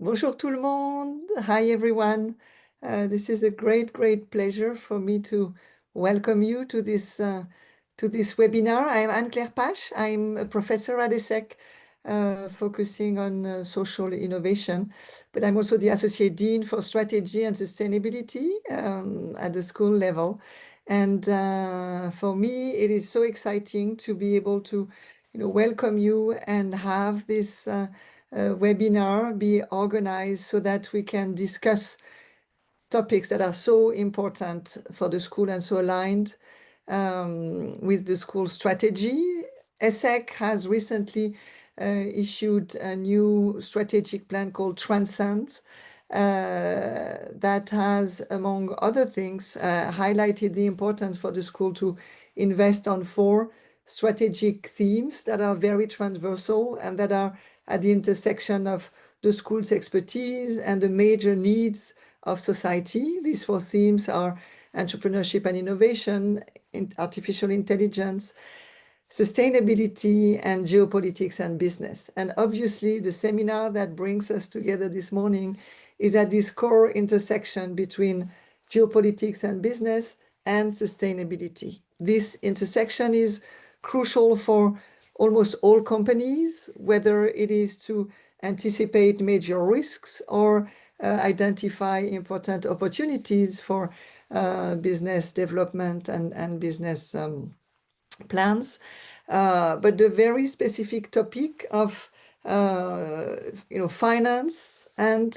Bonjour tout le monde. Hi everyone. This is a great pleasure for me to welcome you to this webinar. I'm Anne-Claire Pache. I'm a professor at ESSEC focusing on social innovation, but I'm also the Associate Dean for Strategy and Sustainability at the school level. And for me, it is so exciting to be able to welcome you and have this webinar be organized so that we can discuss topics that are so important for the school and so aligned with the school strategy. ESSEC has recently issued a new strategic plan called Transcend that has, among other things, highlighted the importance for the school to invest on 4 strategic themes that are very transversal and that are at the intersection of the school's expertise and the major needs of society. These 4 themes are entrepreneurship and innovation, artificial intelligence, sustainability, and geopolitics and business. And obviously, the seminar that brings us together this morning is at this core intersection between geopolitics and business and sustainability. This intersection is crucial for almost all companies, whether it is to anticipate major risks or identify important opportunities for business development and business plans. But the very specific topic of finance and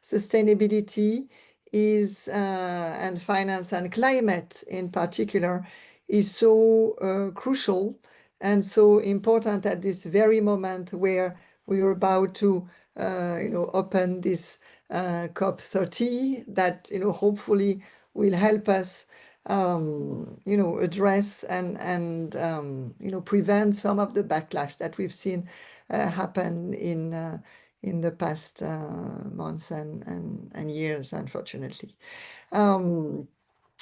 sustainability is and finance and climate in particular is so crucial and so important at this very moment where we are about to open this COP30 that hopefully will help us address and prevent some of the backlash that we've seen happen in the past months and years, unfortunately.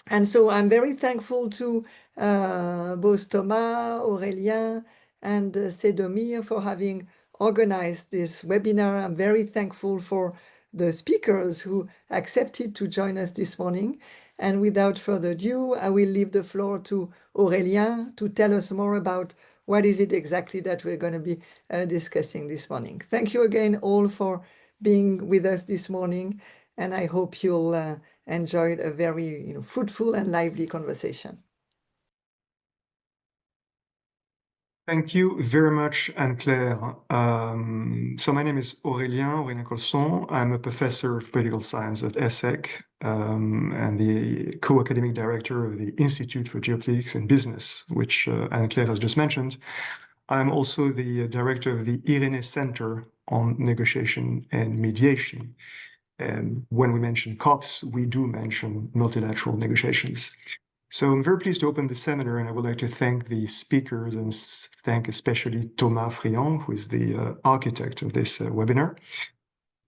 And so I'm very thankful to both Thomas, Aurélien, and Sedomir for having organized this webinar. I'm very thankful for the speakers who accepted to join us this morning. And without further ado, I will leave the floor to Aurélien to tell us more about what is it exactly that we're going to be discussing this morning. Thank you again all for being with us this morning, and I hope you'll enjoy a very fruitful and lively conversation. Thank you very much, Anne-Claire. So my name is Aurélien Colson. I'm a professor of political science at ESSEC and the co-academic director of the Institute for Geopolitics and Business, which Anne-Claire has just mentioned. I'm also the director of the IRENE Center on Negotiation and Mediation. And when we mention COPs, we do mention multilateral negotiations. So I'm very pleased to open the seminar, and I would like to thank the speakers and thank especially Thomas Friand, who is the architect of this webinar.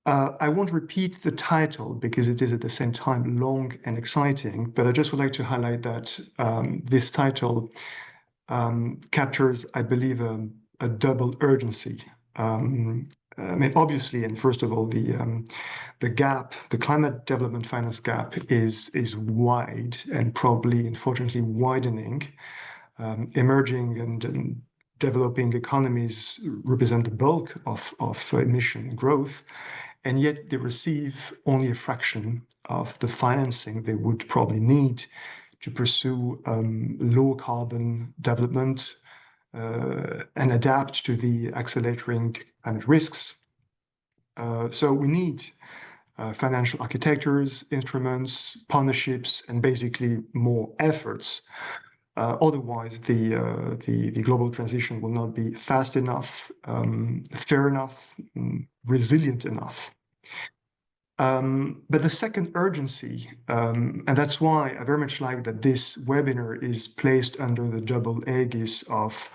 I won't repeat the title because it is at the same time long and exciting, but I just would like to highlight that this title captures, I believe, a double urgency. I mean, obviously, and first of all, the gap, the climate development finance gap is wide and probably, unfortunately, widening. Emerging and developing economies represent the bulk of emission growth, and yet they receive only a fraction of the financing they would probably need to pursue low carbon development and adapt to the accelerating climate risks. So we need financial architectures, instruments, partnerships, and basically more efforts. Otherwise, the global transition will not be fast enough, fair enough, resilient enough. But the second urgency, and that's why I very much like that this webinar is placed under the double aegis of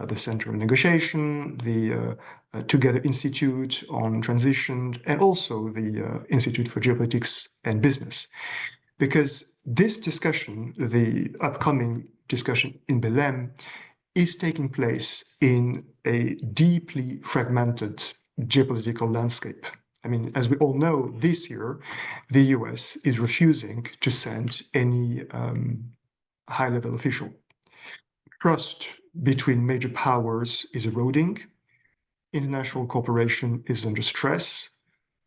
the Center of Negotiation, the Together Institute on Transition, and also the Institute for Geopolitics and Business. Because this discussion, the upcoming discussion in Belém, is taking place in a deeply fragmented geopolitical landscape. I mean, as we all know, this year, the US is refusing to send any high-level official. Trust between major powers is eroding. International cooperation is under stress.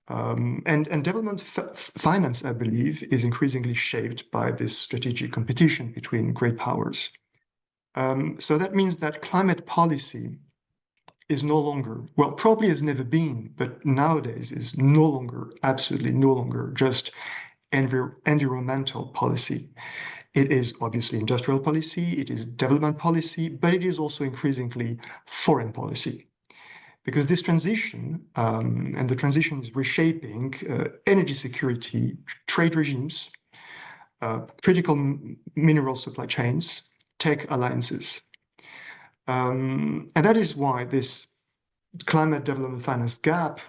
And development finance, I believe, is increasingly shaped by this strategic competition between great powers. So that means that climate policy is no longer, well, probably has never been, but nowadays is no longer, absolutely no longer just environmental policy. It is obviously industrial policy, it is development policy, but it is also increasingly foreign policy. Because this transition, and the transition is reshaping energy security, trade regimes, critical mineral supply chains, tech alliances. And that is why this climate development finance gap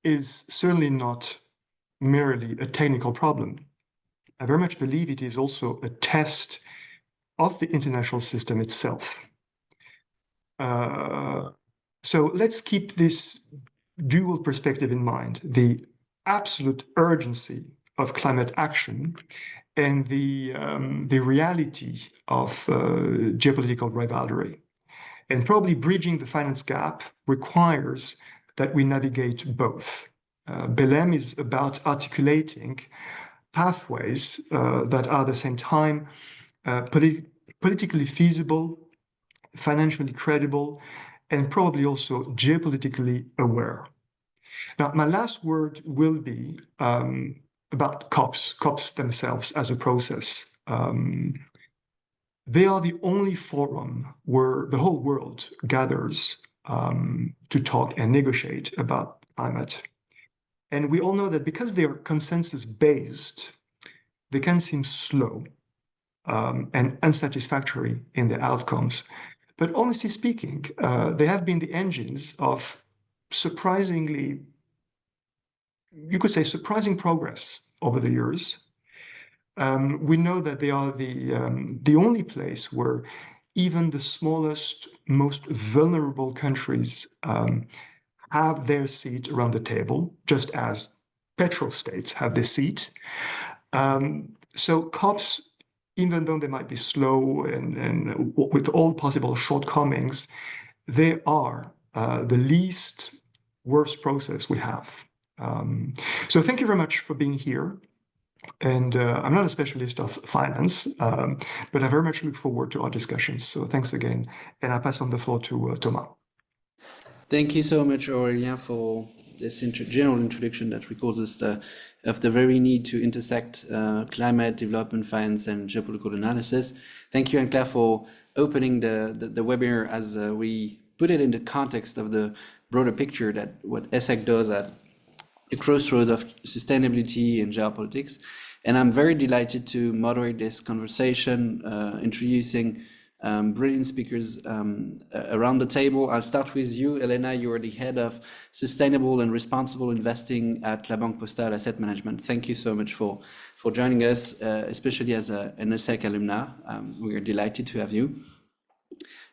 is certainly not merely a technical problem. I very much believe it is also a test of the international system itself. So let's keep this dual perspective in mind, the absolute urgency of climate action and the reality of geopolitical rivalry. And probably bridging the finance gap requires that we navigate both. Belém is about articulating pathways that are at the same time politically feasible, financially credible, and probably also geopolitically aware. Now, my last word will be about COPs themselves as a process. They are the only forum where the whole world gathers to talk and negotiate about climate. And we all know that because they are consensus-based, they can seem slow and unsatisfactory in their outcomes. But honestly speaking, they have been the engines of surprisingly, you could say, surprising progress over the years. We know that they are the only place where even the smallest, most vulnerable countries have their seat around the table, just as petrostates have their seat. So COPs, even though they might be slow and with all possible shortcomings, they are the least worst process we have. So thank you very much for being here. And I'm not a specialist of finance, but I very much look forward to our discussions. So thanks again. And I pass on the floor to Thomas. Thank you so much, Aurélien, for this general introduction that records us of the very need to intersect climate, development finance, and geopolitical analysis. Thank you, Anne-Claire, for opening the webinar as we put it in the context of the broader picture that what ESSEC does at the crossroads of sustainability and geopolitics. And I'm very delighted to moderate this conversation, introducing brilliant speakers around the table. I'll start with you, Helena. You are the head of sustainable and responsible investing at La Banque Postale Asset Management. Thank you so much for joining us, especially as an ESSEC alumna. We are delighted to have you.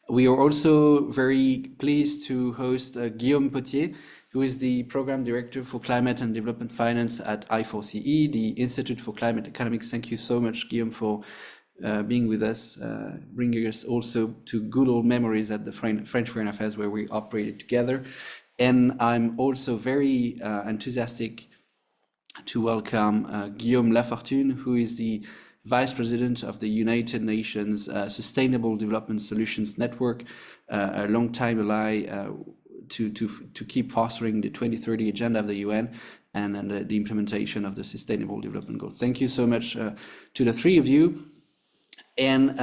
We are also very pleased to host Guillaume POTTIER, who is the Program Director for Climate and Development Finance at I4CE, the Institute for Climate Economics. Thank you so much, Guillaume, for being with us, bringing us also to good old memories at the French Foreign Affairs where we operated together. And I'm also very enthusiastic to welcome Guillaume LAFORTUNE, who is the Vice President of the United Nations Sustainable Development Solutions Network, a long-time ally to keep fostering the 2030 agenda of the UN and the implementation of the Sustainable Development Goals. Thank you so much to the three of you. And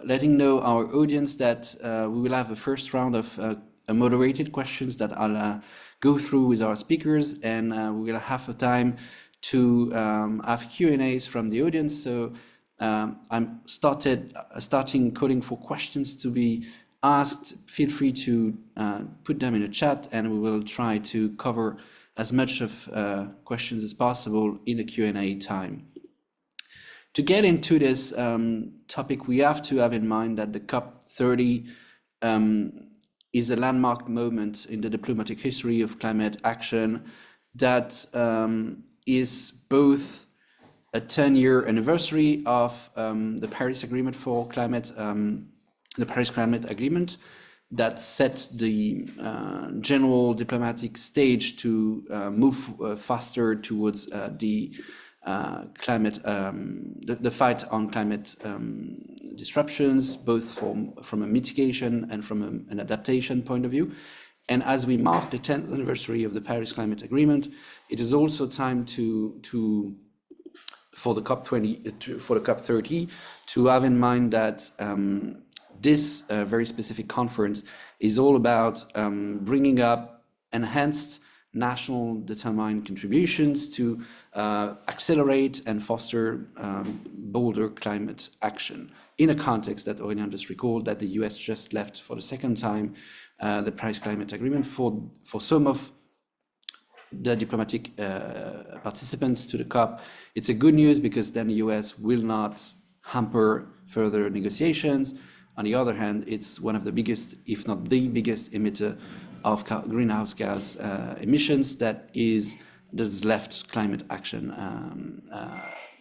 letting know our audience that we will have a first round of moderated questions that I'll go through with our speakers, and we will have a time to have Q&As from the audience. So I'm starting calling for questions to be asked. Feel free to put them in the chat, and we will try to cover as much of questions as possible in the Q&A time. To get into this topic, we have to have in mind that the COP30 is a landmark moment in the diplomatic history of climate action that is both a 10-year anniversary of the Paris Agreement for climate, the Paris Climate Agreement that set the general diplomatic stage to move faster towards the climate, the fight on climate disruptions, both from a mitigation and from an adaptation point of view. And as we mark the 10th anniversary of the Paris Climate Agreement, it is also time for the COP20, for the COP30, to have in mind that this very specific conference is all about bringing up enhanced national determined contributions to accelerate and foster bolder climate action in a context that Aurélien just recalled, that the US just left for the second time the Paris Climate Agreement. For some of the diplomatic participants to the COP, it's a good news because then the US will not hamper further negotiations. On the other hand, it's one of the biggest, if not the biggest, emitter of greenhouse gas emissions that has left climate action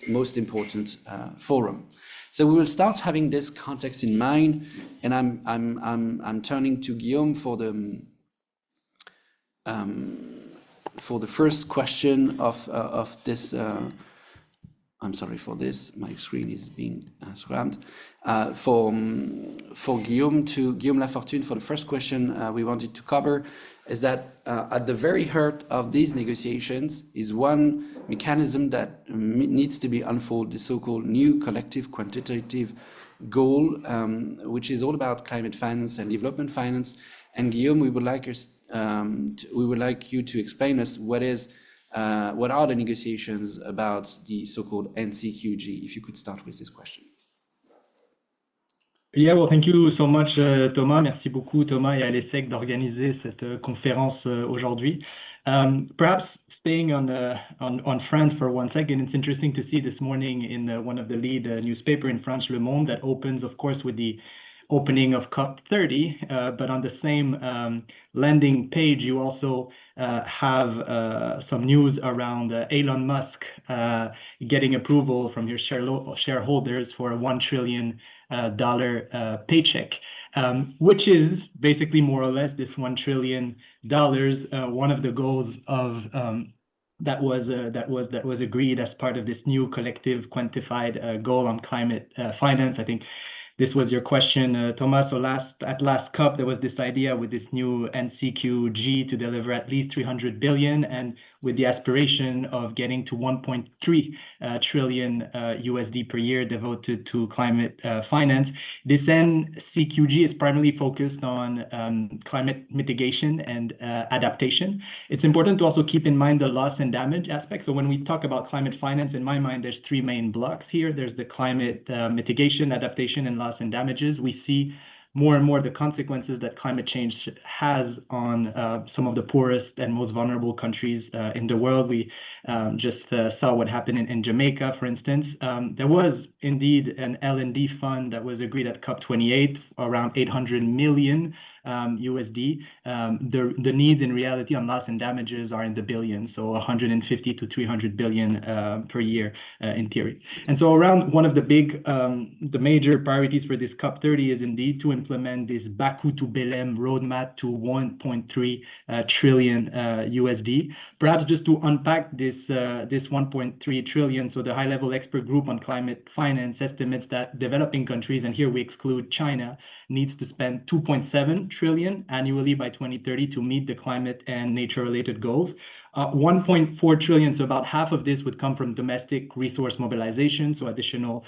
most important forum. So we will start having this context in mind, and I'm turning to Guillaume for the first question of this. I'm sorry for this. My screen is being slammed. For Guillaume LaFortune, for the first question we wanted to cover is that at the very heart of these negotiations is one mechanism that needs to be unfolded, the so-called new collective quantitative goal, which is all about climate finance and development finance. And Guillaume, we would like you to explain us what are the negotiations about the so-called NCQG? If you could start with this question. Yeah, well, thank you so much, Thomas. Merci beaucoup, Thomas, et à l'ESSEC d'organiser cette conférence aujourd'hui. Perhaps staying on France for 1 second, it's interesting to see this morning in one of the lead newspaper in France, Le Monde, that opens, of course, with the opening of COP30, but on the same landing page, you also have some news around Elon Musk getting approval from your shareholders for a $1 trillion paycheck, which is basically more or less this $1 trillion, one of the goals of that was agreed as part of this new collective quantified goal on climate finance. I think this was your question, Thomas. So at last COP, there was this idea with this new NCQG to deliver at least 300 billion, and with the aspiration of getting to 1.3 trillion USD per year devoted to climate finance. This NCQG is primarily focused on climate mitigation and adaptation. It's important to also keep in mind the loss and damage aspect. So when we talk about climate finance, in my mind, there's three main blocks here. There's the climate mitigation, adaptation, and loss and damages. We see more and more the consequences that climate change has on some of the poorest and most vulnerable countries in the world. We just saw what happened in Jamaica, for instance. There was indeed an L&D fund that was agreed at COP28, around 800 million USD. The needs in reality on loss and damages are in the billions, so 150 to 300 billion per year in theory. And so around one of the major priorities for this COP30 is indeed to implement this Baku to Belém roadmap to 1.3 trillion USD. Perhaps just to unpack this 1.3 trillion, so the high-level expert group on climate finance estimates that developing countries, and here we exclude China, needs to spend 2.7 trillion annually by 2030 to meet the climate and nature-related goals. 1.4 trillion, so about half of this would come from domestic resource mobilization, so additional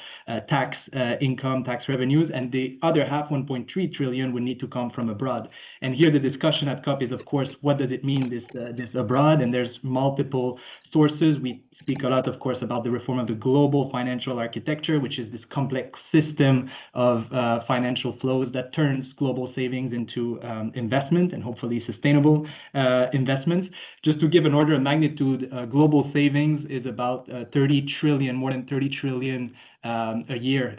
tax income, tax revenues, and the other half, 1.3 trillion, would need to come from abroad. And here the discussion at COP is, of course, what does it mean, this abroad? And there's multiple sources. We speak a lot, of course, about the reform of the global financial architecture, which is this complex system of financial flows that turns global savings into investment and hopefully sustainable investments. Just to give an order of magnitude, global savings is about 30 trillion, more than 30 trillion a year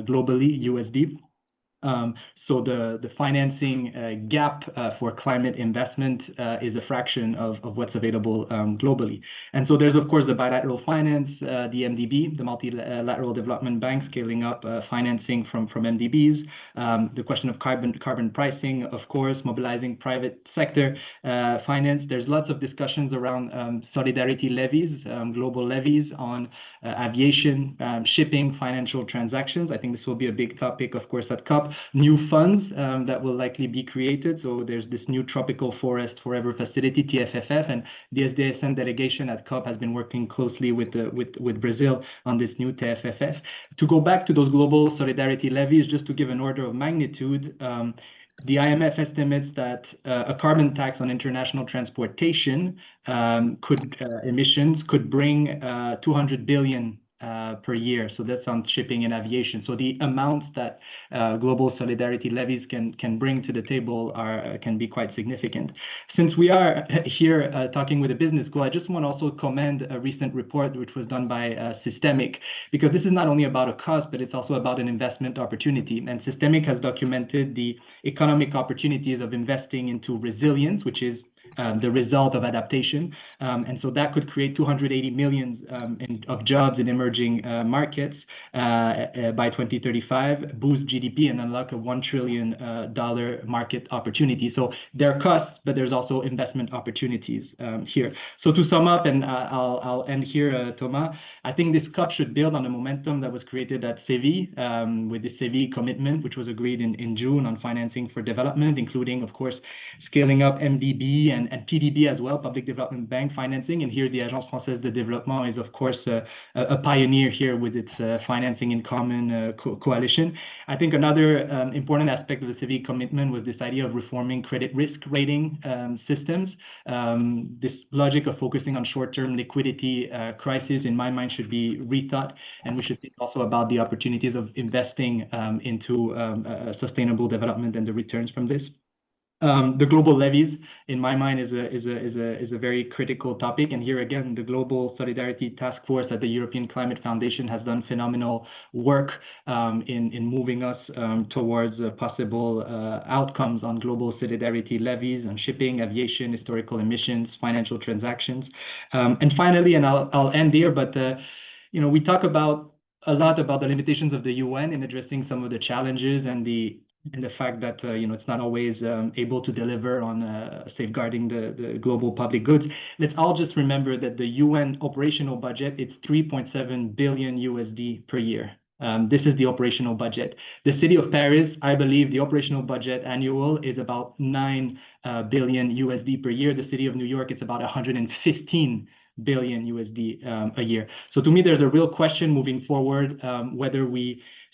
globally, USD. So the financing gap for climate investment is a fraction of what's available globally. And so there's, of course, the bilateral finance, the MDB, the multilateral development bank, scaling up financing from MDBs, the question of carbon pricing, of course, mobilizing private sector finance. There's lots of discussions around solidarity levies, global levies on aviation, shipping, financial transactions. I think this will be a big topic, of course, at COP. New funds that will likely be created. So there's this new Tropical Forest Forever Facility, TFFF, and the SDSN delegation at COP has been working closely with Brazil on this new TFFF. To go back to those global solidarity levies, just to give an order of magnitude, the IMF estimates that a carbon tax on international transportation emissions could bring 200 billion per year. So that's on shipping and aviation. So the amounts that global solidarity levies can bring to the table can be quite significant. Since we are here talking with a business school, I just want to also commend a recent report which was done by Systemic, because this is not only about a cost, but it's also about an investment opportunity. And Systemic has documented the economic opportunities of investing into resilience, which is the result of adaptation. And so that could create 280 million of jobs in emerging markets by 2035, boost GDP and unlock a $1 trillion market opportunity. So there are costs, but there's also investment opportunities here. So to sum up, and I'll end here, Thomas, I think this COP should build on the momentum that was created at CEVI with the CEVI commitment, which was agreed in June on financing for development, including, of course, scaling up MDB and PDB as well, Public Development Bank financing. And here the Agence Française de Développement is, of course, a pioneer here with its financing in common coalition. I think another important aspect of the CEVI commitment was this idea of reforming credit risk rating systems. This logic of focusing on short-term liquidity crisis, in my mind, should be rethought. And we should think also about the opportunities of investing into sustainable development and the returns from this. The global levies, in my mind, is a very critical topic. And here again, the Global Solidarity Task Force at the European Climate Foundation has done phenomenal work in moving us towards possible outcomes on global solidarity levies on shipping, aviation, historical emissions, financial transactions. And finally, and I'll end here, but we talk a lot about the limitations of the UN in addressing some of the challenges and the fact that it's not always able to deliver on safeguarding the global public goods. Let's all just remember that the UN operational budget, it's 3.7 billion USD per year. This is the operational budget. The city of Paris, I believe the operational budget annual is about 9 billion USD per year. The city of New York, it's about 115 billion USD a year. So to me, there's a real question moving forward whether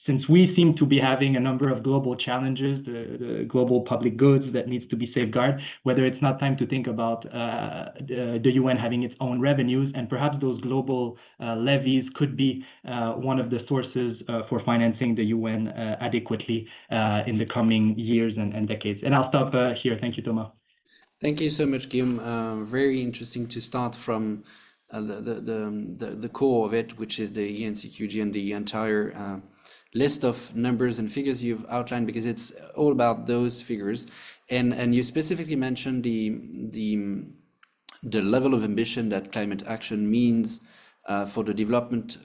since we seem to be having a number of global challenges, the global public goods that needs to be safeguarded, whether it's not time to think about the UN having its own revenues, and perhaps those global levies could be one of the sources for financing the UN adequately in the coming years and decades. And I'll stop here. Thank you, Thomas. Thank you so much, Guillaume. Very interesting to start from the core of it, which is the ENCQG and the entire list of numbers and figures you've outlined, because it's all about those figures, and you specifically mentioned the level of ambition that climate action means for the developed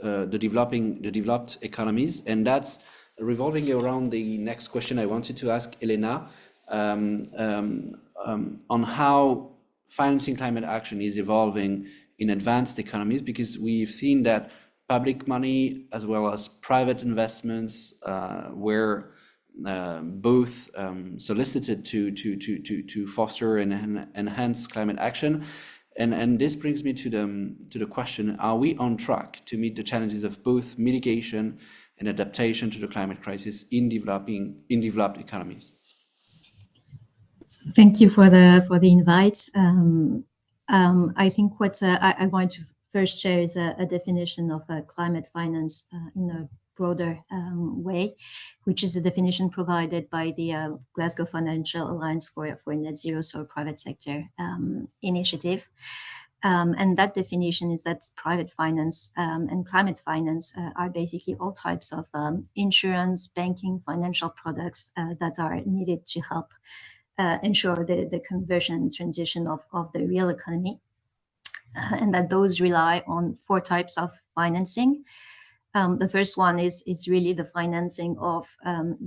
economies, and that's revolving around the next question I wanted to ask Helena on how financing climate action is evolving in advanced economies, because we've seen that public money as well as private investments were both solicited to foster and enhance climate action, and this brings me to the question: are we on track to meet the challenges of both mitigation and adaptation to the climate crisis in developed economies? Thank you for the invite. I think what I want to first share is a definition of climate finance in a broader way, which is a definition provided by the Glasgow Financial Alliance for Net Zero, so a private sector initiative. And that definition is that private finance and climate finance are basically all types of insurance, banking, financial products that are needed to help ensure the conversion and transition of the real economy. And that those rely on 4 types of financing. The first one is really the financing of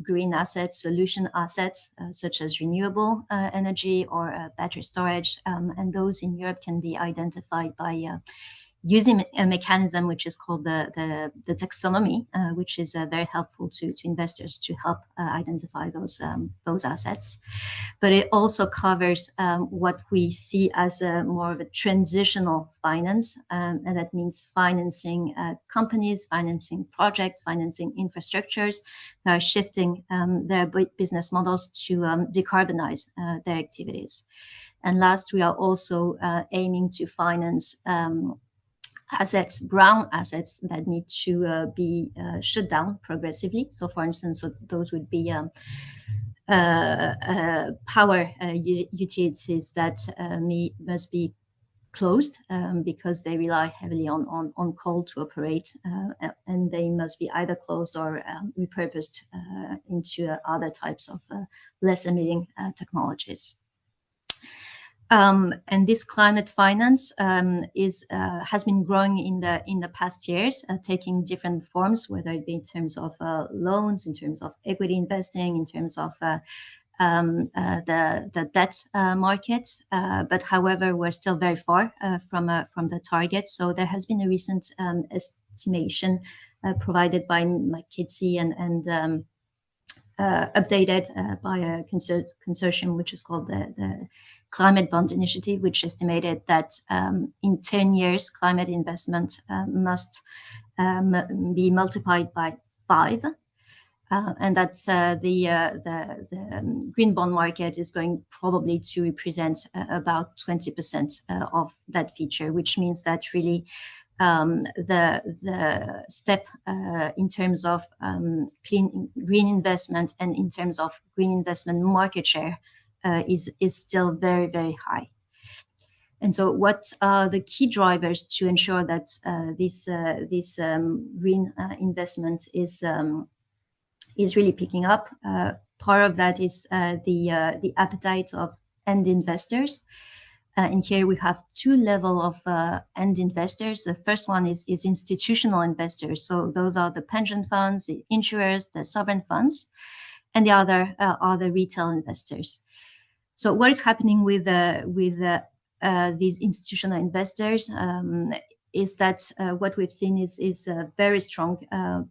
green assets, solution assets, such as renewable energy or battery storage. And those in Europe can be identified by using a mechanism which is called the taxonomy, which is very helpful to investors to help identify those assets. But it also covers what we see as more of a transitional finance, and that means financing companies, financing projects, financing infrastructures that are shifting their business models to decarbonize their activities. And last, we are also aiming to finance assets, brown assets that need to be shut down progressively. So, for instance, those would be power utilities that must be closed because they rely heavily on coal to operate, and they must be either closed or repurposed into other types of less emitting technologies. And this climate finance has been growing in the past years, taking different forms, whether it be in terms of loans, in terms of equity investing, in terms of the debt markets. But however, we're still very far from the target. So there has been a recent estimation provided by McKinsey and updated by a consortium which is called the Climate Bond Initiative, which estimated that in 10 years, climate investment must be multiplied by 5. And that's the green bond market is going probably to represent about 20% of that feature, which means that really the step in terms of green investment and in terms of green investment market share is still very, very high. And so what are the key drivers to ensure that this green investment is really picking up? Part of that is the appetite of end investors. And here we have 2 levels of end investors. The first one is institutional investors. So those are the pension funds, the insurers, the sovereign funds, and the other are the retail investors. So what is happening with these institutional investors is that what we've seen is a very strong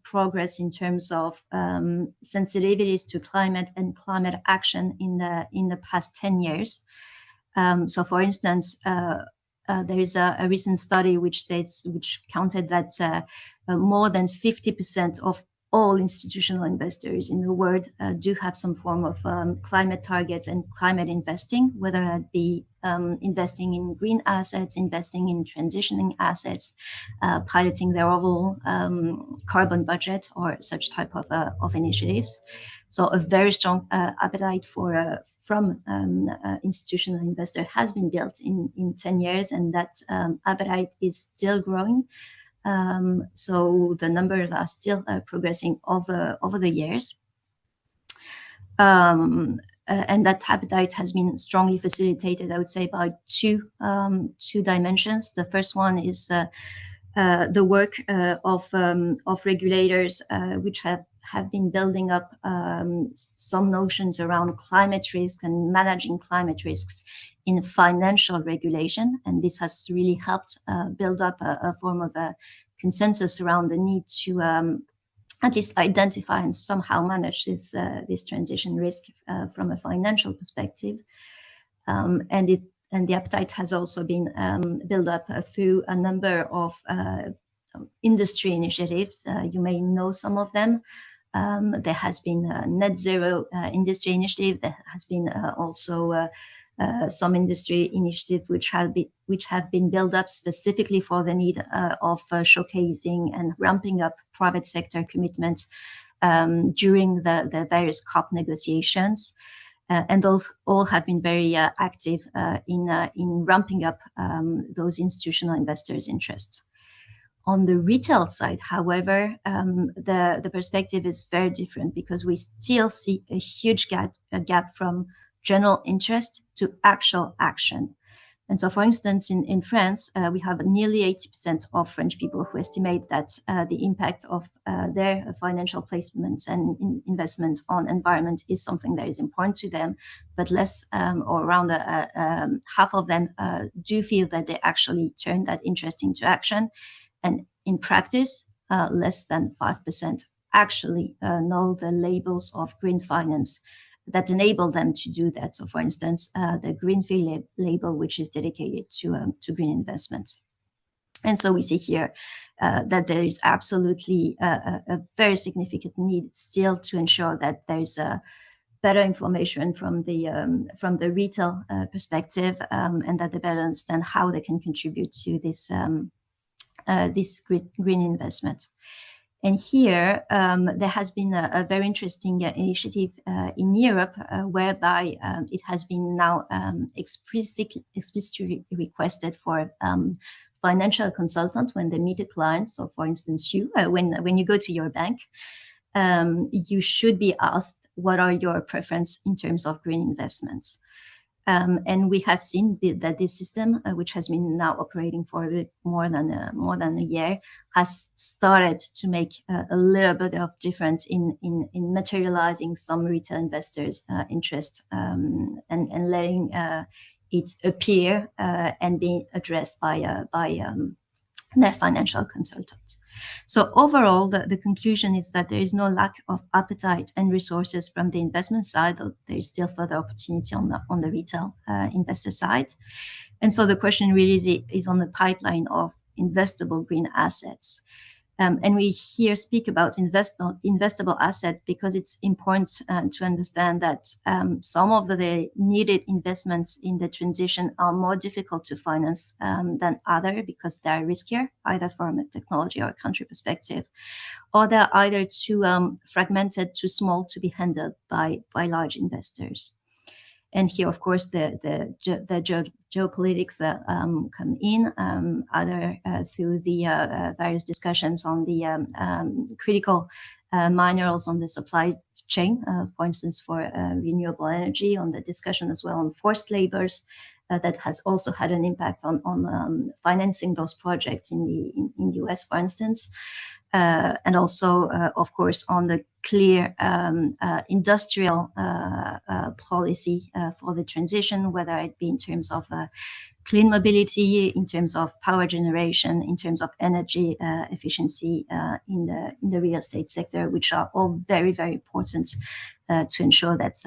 progress in terms of sensitivities to climate and climate action in the past 10 years. So, for instance, there is a recent study which counted that more than 50% of all institutional investors in the world do have some form of climate targets and climate investing, whether that be investing in green assets, investing in transitioning assets, piloting their overall carbon budget or such type of initiatives. So a very strong appetite from institutional investor has been built in 10 years, and that appetite is still growing. So the numbers are still progressing over the years. And that appetite has been strongly facilitated, I would say, by two dimensions. The first one is the work of regulators, which have been building up some notions around climate risk and managing climate risks in financial regulation. And this has really helped build up a form of a consensus around the need to at least identify and somehow manage this transition risk from a financial perspective. And the appetite has also been built up through a number of industry initiatives. You may know some of them. There has been a net zero industry initiative. There has been also some industry initiatives which have been built up specifically for the need of showcasing and ramping up private sector commitments during the various COP negotiations. And those all have been very active in ramping up those institutional investors' interests. On the retail side, however, the perspective is very different because we still see a huge gap from general interest to actual action. And so, for instance, in France, we have nearly 80% of French people who estimate that the impact of their financial placements and investments on environment is something that is important to them, but less or around half of them do feel that they actually turn that interest into action. And in practice, less than 5% actually know the labels of green finance that enable them to do that. So, for instance, the Greenfield label, which is dedicated to green investments. And so we see here that there is absolutely a very significant need still to ensure that there's better information from the retail perspective, and that they better understand how they can contribute to this green investment. And here, there has been a very interesting initiative in Europe whereby it has been now explicitly requested for financial consultant when they meet a client. So, for instance, when you go to your bank, you should be asked what are your preferences in terms of green investments. And we have seen that this system, which has been now operating for a bit more than a year, has started to make a little bit of difference in materializing some retail investors' interest and letting it appear and be addressed by their financial consultant. So overall, the conclusion is that there is no lack of appetite and resources from the investment side, though there is still further opportunity on the retail investor side. And so the question really is on the pipeline of investable green assets. And we here speak about investable asset because it's important to understand that some of the needed investments in the transition are more difficult to finance than other because they're riskier, either from a technology or a country perspective, or they're either too fragmented, too small to be handled by large investors. And here, of course, the geopolitics come in, either through the various discussions on the critical minerals on the supply chain, for instance, for renewable energy, on the discussion as well on forced labors, that has also had an impact on financing those projects in the US, for instance. And also, of course, on the clear industrial policy for the transition, whether it be in terms of clean mobility, in terms of power generation, in terms of energy efficiency in the real estate sector, which are all very, very important to ensure that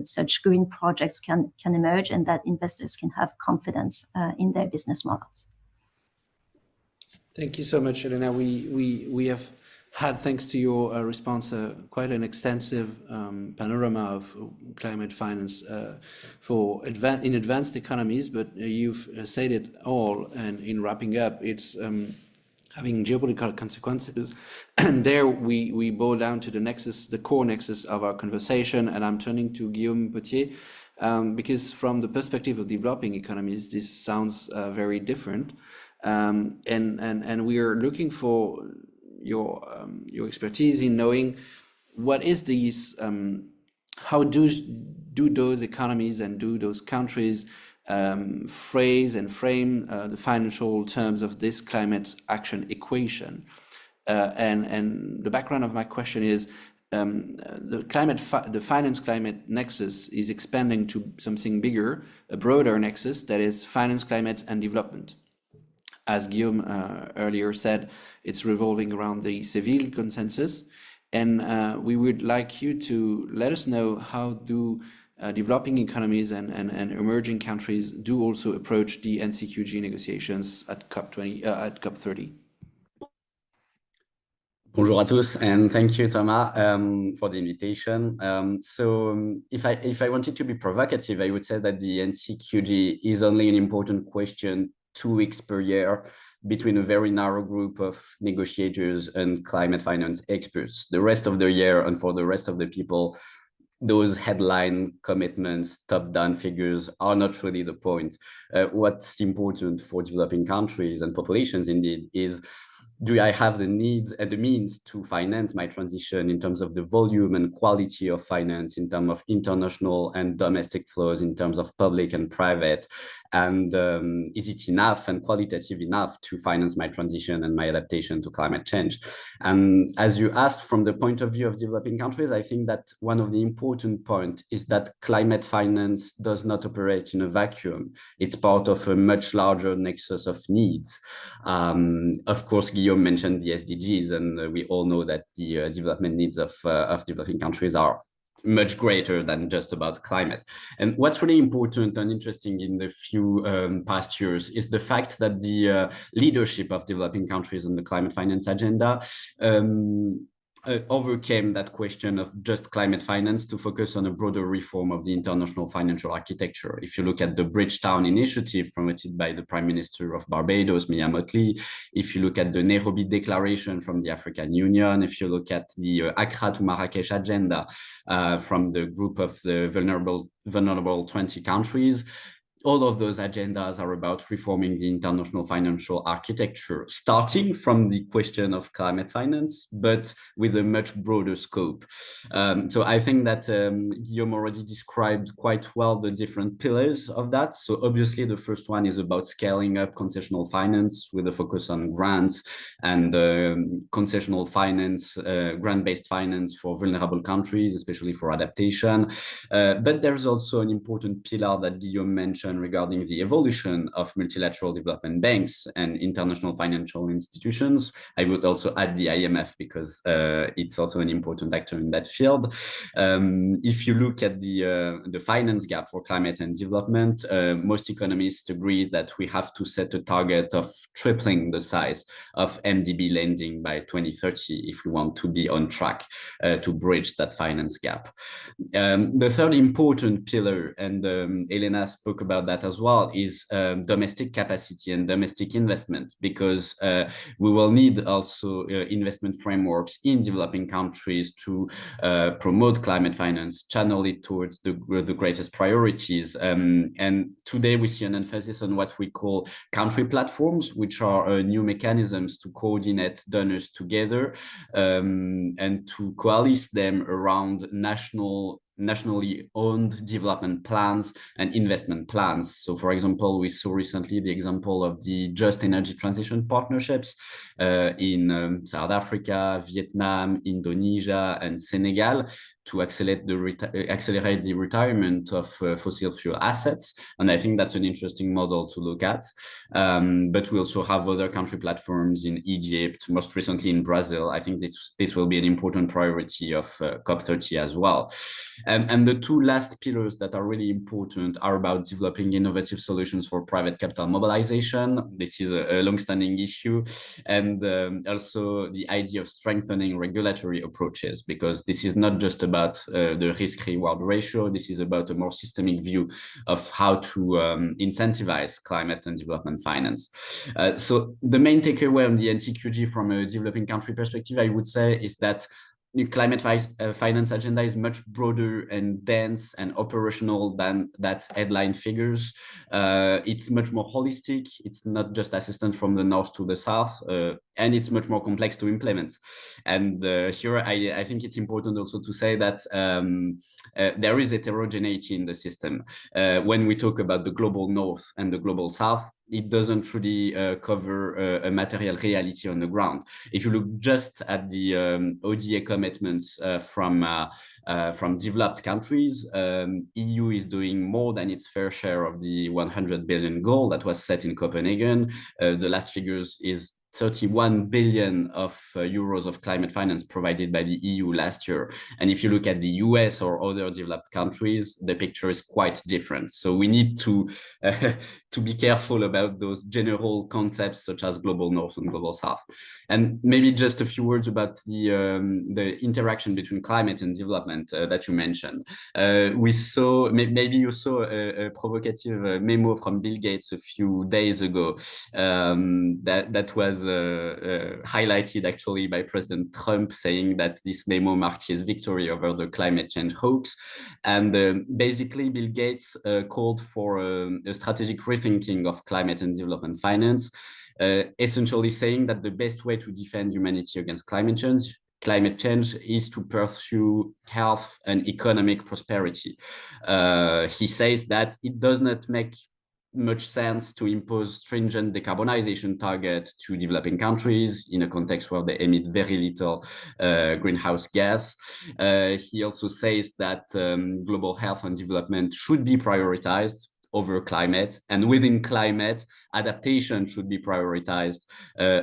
such green projects can emerge and that investors can have confidence in their business models. Thank you so much, Helena. We have had, thanks to your response, quite an extensive panorama of climate finance in advanced economies, but you've said it all, and in wrapping up, it's having geopolitical consequences. And there we boil down to the core nexus of our conversation, and I'm turning to Guillaume POTTIER, because from the perspective of developing economies, this sounds very different. And we are looking for your expertise in knowing what is these, how do those economies and do those countries phrase and frame the financial terms of this climate action equation. And the background of my question is the finance climate nexus is expanding to something bigger, a broader nexus that is finance, climate, and development. As Guillaume earlier said, it's revolving around the Seville consensus. And we would like you to let us know how do developing economies and emerging countries do also approach the NCQG negotiations at COP30. Bonjour à tous, and thank you, Thomas, for the invitation. So if I wanted to be provocative, I would say that the NCQG is only an important question 2 weeks per year between a very narrow group of negotiators and climate finance experts. The rest of the year, and for the rest of the people, those headline commitments, top-down figures are not really the point. What's important for developing countries and populations indeed is, do I have the needs and the means to finance my transition in terms of the volume and quality of finance, in terms of international and domestic flows, in terms of public and private? And is it enough and qualitative enough to finance my transition and my adaptation to climate change? And as you asked, from the point of view of developing countries, I think that one of the important points is that climate finance does not operate in a vacuum. It's part of a much larger nexus of needs. Of course, Guillaume mentioned the SDGs, and we all know that the development needs of developing countries are much greater than just about climate. And what's really important and interesting in the few past years is the fact that the leadership of developing countries on the climate finance agenda overcame that question of just climate finance to focus on a broader reform of the international financial architecture. If you look at the Bridgetown initiative promoted by the Prime Minister of Barbados, Mia Mottley, if you look at the Nairobi Declaration from the African Union, if you look at the Accra to Marrakesh agenda from the group of the vulnerable 20 countries, all of those agendas are about reforming the international financial architecture, starting from the question of climate finance, but with a much broader scope. So I think that Guillaume already described quite well the different pillars of that. So obviously the first one is about scaling up concessional finance with a focus on grants and concessional finance, grant-based finance for vulnerable countries, especially for adaptation. But there's also an important pillar that Guillaume mentioned regarding the evolution of multilateral development banks and international financial institutions. I would also add the IMF because it's also an important actor in that field. If you look at the finance gap for climate and development, most economists agree that we have to set a target of tripling the size of MDB lending by 2030 if we want to be on track to bridge that finance gap. The third important pillar, and Helena spoke about that as well, is domestic capacity and domestic investment, because we will need also investment frameworks in developing countries to promote climate finance, channel it towards the greatest priorities. And today we see an emphasis on what we call country platforms, which are new mechanisms to coordinate donors together and to coalesce them around nationally owned development plans and investment plans. So for example, we saw recently the example of the Just Energy Transition Partnerships in South Africa, Vietnam, Indonesia, and Senegal to accelerate the retirement of fossil fuel assets. And I think that's an interesting model to look at. But we also have other country platforms in Egypt, most recently in Brazil. I think this will be an important priority of COP30 as well. And the two last pillars that are really important are about developing innovative solutions for private capital mobilization. This is a long-standing issue. And also the idea of strengthening regulatory approaches, because this is not just about the risk-reward ratio. This is about a more systemic view of how to incentivize climate and development finance. So the main takeaway on the NCQG from a developing country perspective, I would say, is that the climate finance agenda is much broader and dense and operational than that headline figures. It's much more holistic. It's not just assistance from the north to the south, and it's much more complex to implement. And here, I think it's important also to say that there is heterogeneity in the system. When we talk about the global north and the global south, it doesn't really cover a material reality on the ground. If you look just at the ODA commitments from developed countries, EU is doing more than its fair share of the 100 billion goal that was set in Copenhagen. The last figures is 31 billion euros of climate finance provided by the EU last year. And if you look at the US or other developed countries, the picture is quite different. So we need to be careful about those general concepts such as global north and global south. And maybe just a few words about the interaction between climate and development that you mentioned. We saw, maybe you saw a provocative memo from Bill Gates a few days ago that was highlighted actually by President Trump, saying that this memo marked his victory over the climate change hoax. And basically, Bill Gates called for a strategic rethinking of climate and development finance, essentially saying that the best way to defend humanity against climate change is to pursue health and economic prosperity. He says that it does not make much sense to impose stringent decarbonization targets to developing countries in a context where they emit very little greenhouse gas. He also says that global health and development should be prioritized over climate, and within climate, adaptation should be prioritized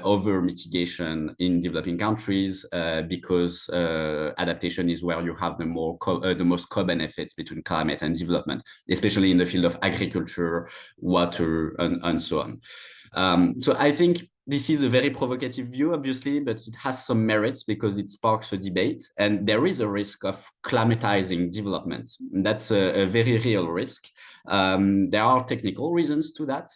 over mitigation in developing countries, because adaptation is where you have the most co-benefits between climate and development, especially in the field of agriculture, water, and so on. So I think this is a very provocative view, obviously, but it has some merits because it sparks a debate, and there is a risk of climatizing development. That's a very real risk. There are technical reasons to that.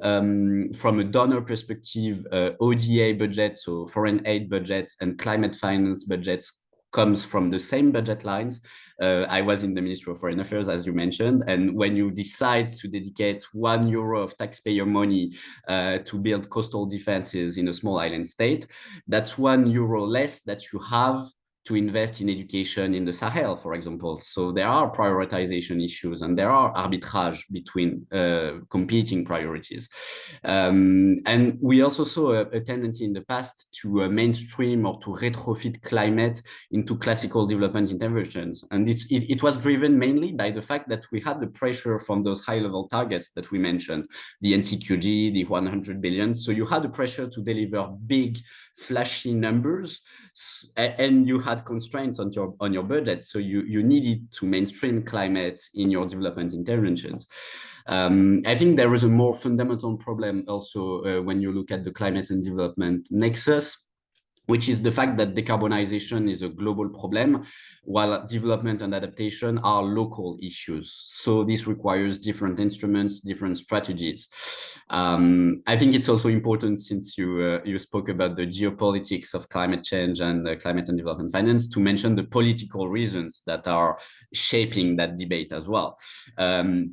From a donor perspective, ODA budgets, so foreign aid budgets, and climate finance budgets comes from the same budget lines. I was in the Ministry of Foreign Affairs, as you mentioned, and when you decide to dedicate €1 of taxpayer money to build coastal defenses in a small island state, that's €1 less that you have to invest in education in the Sahel, for example. So there are prioritization issues, and there are arbitrage between competing priorities. And we also saw a tendency in the past to mainstream or to retrofit climate into classical development interventions. And it was driven mainly by the fact that we had the pressure from those high-level targets that we mentioned, the NCQG, the 100 billion. So you had the pressure to deliver big, flashy numbers, and you had constraints on your budget, so you needed to mainstream climate in your development interventions. I think there is a more fundamental problem also when you look at the climate and development nexus, which is the fact that decarbonization is a global problem, while development and adaptation are local issues. So this requires different instruments, different strategies. I think it's also important, since you spoke about the geopolitics of climate change and climate and development finance, to mention the political reasons that are shaping that debate as well.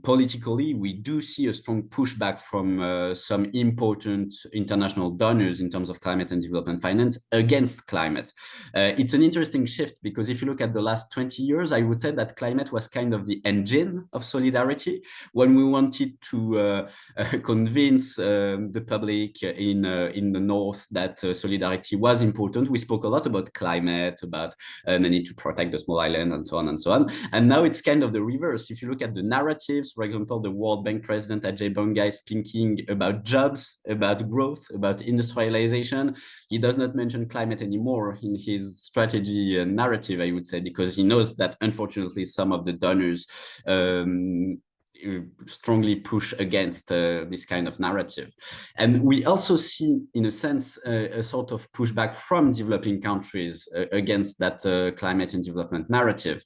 Politically, we do see a strong pushback from some important international donors in terms of climate and development finance against climate. It's an interesting shift, because if you look at the last 20 years, I would say that climate was kind of the engine of solidarity. When we wanted to convince the public in the North that solidarity was important, we spoke a lot about climate, about the need to protect the small island, and so on and so on. And now it's kind of the reverse. If you look at the narratives, for example, the World Bank president Ajay Banga is speaking about jobs, about growth, about industrialization. He does not mention climate anymore in his strategy and narrative, I would say, because he knows that unfortunately some of the donors strongly push against this kind of narrative. And we also see, in a sense, a sort of pushback from developing countries against that climate and development narrative,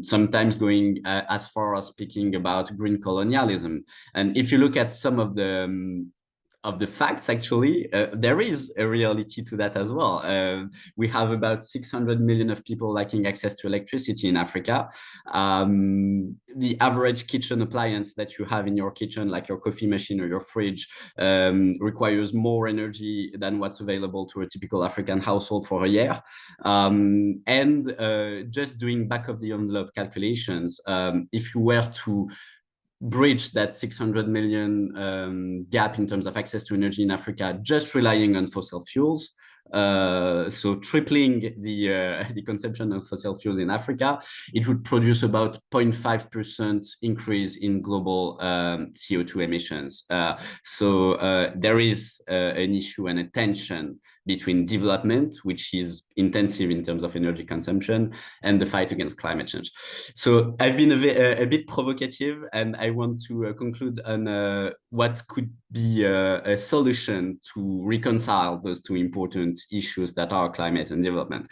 sometimes going as far as speaking about green colonialism. And if you look at some of the facts, actually, there is a reality to that as well. We have about 600 million of people lacking access to electricity in Africa. The average kitchen appliance that you have in your kitchen, like your coffee machine or your fridge, requires more energy than what's available to a typical African household for a year. And just doing back of the envelope calculations, if you were to bridge that 600 million gap in terms of access to energy in Africa, just relying on fossil fuels, so tripling the consumption of fossil fuels in Africa, it would produce about 0.5% increase in global CO2 emissions. So there is an issue and a tension between development, which is intensive in terms of energy consumption, and the fight against climate change. So I've been a bit provocative, and I want to conclude on what could be a solution to reconcile those two important issues that are climate and development.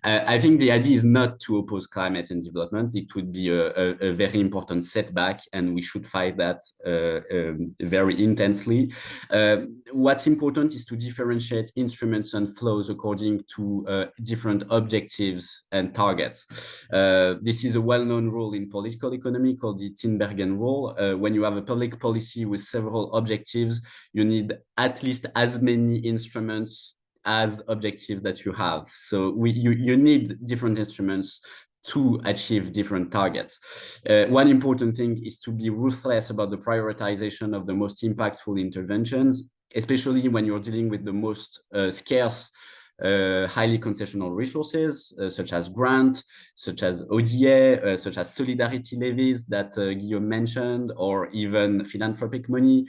I think the idea is not to oppose climate and development. It would be a very important setback, and we should fight that very intensely. What's important is to differentiate instruments and flows according to different objectives and targets. This is a well-known rule in political economy called the Tinbergen rule. When you have a public policy with several objectives, you need at least as many instruments as objectives that you have. So you need different instruments to achieve different targets. One important thing is to be ruthless about the prioritization of the most impactful interventions, especially when you're dealing with the most scarce highly concessional resources, such as grants, such as ODA, such as solidarity levies that Guillaume mentioned, or even philanthropic money.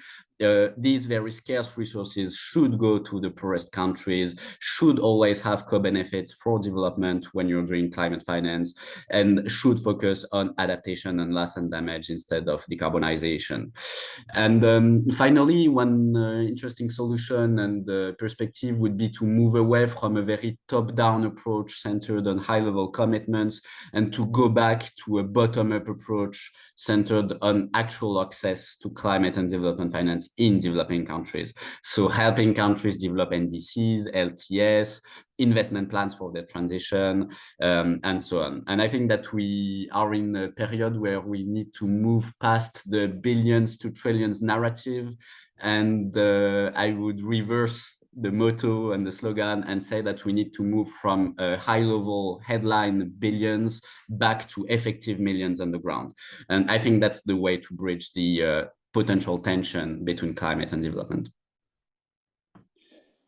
These very scarce resources should go to the poorest countries, should always have co-benefits for development when you're doing climate finance, and should focus on adaptation and loss and damage instead of decarbonization. And finally, one interesting solution and perspective would be to move away from a very top-down approach centered on high-level commitments and to go back to a bottom-up approach centered on actual access to climate and development finance in developing countries. So helping countries develop NDCs, LTS, investment plans for their transition, and so on. And I think that we are in a period where we need to move past the billions to trillions narrative. And I would reverse the motto and the slogan and say that we need to move from high-level headline billions back to effective millions on the ground. And I think that's the way to bridge the potential tension between climate and development.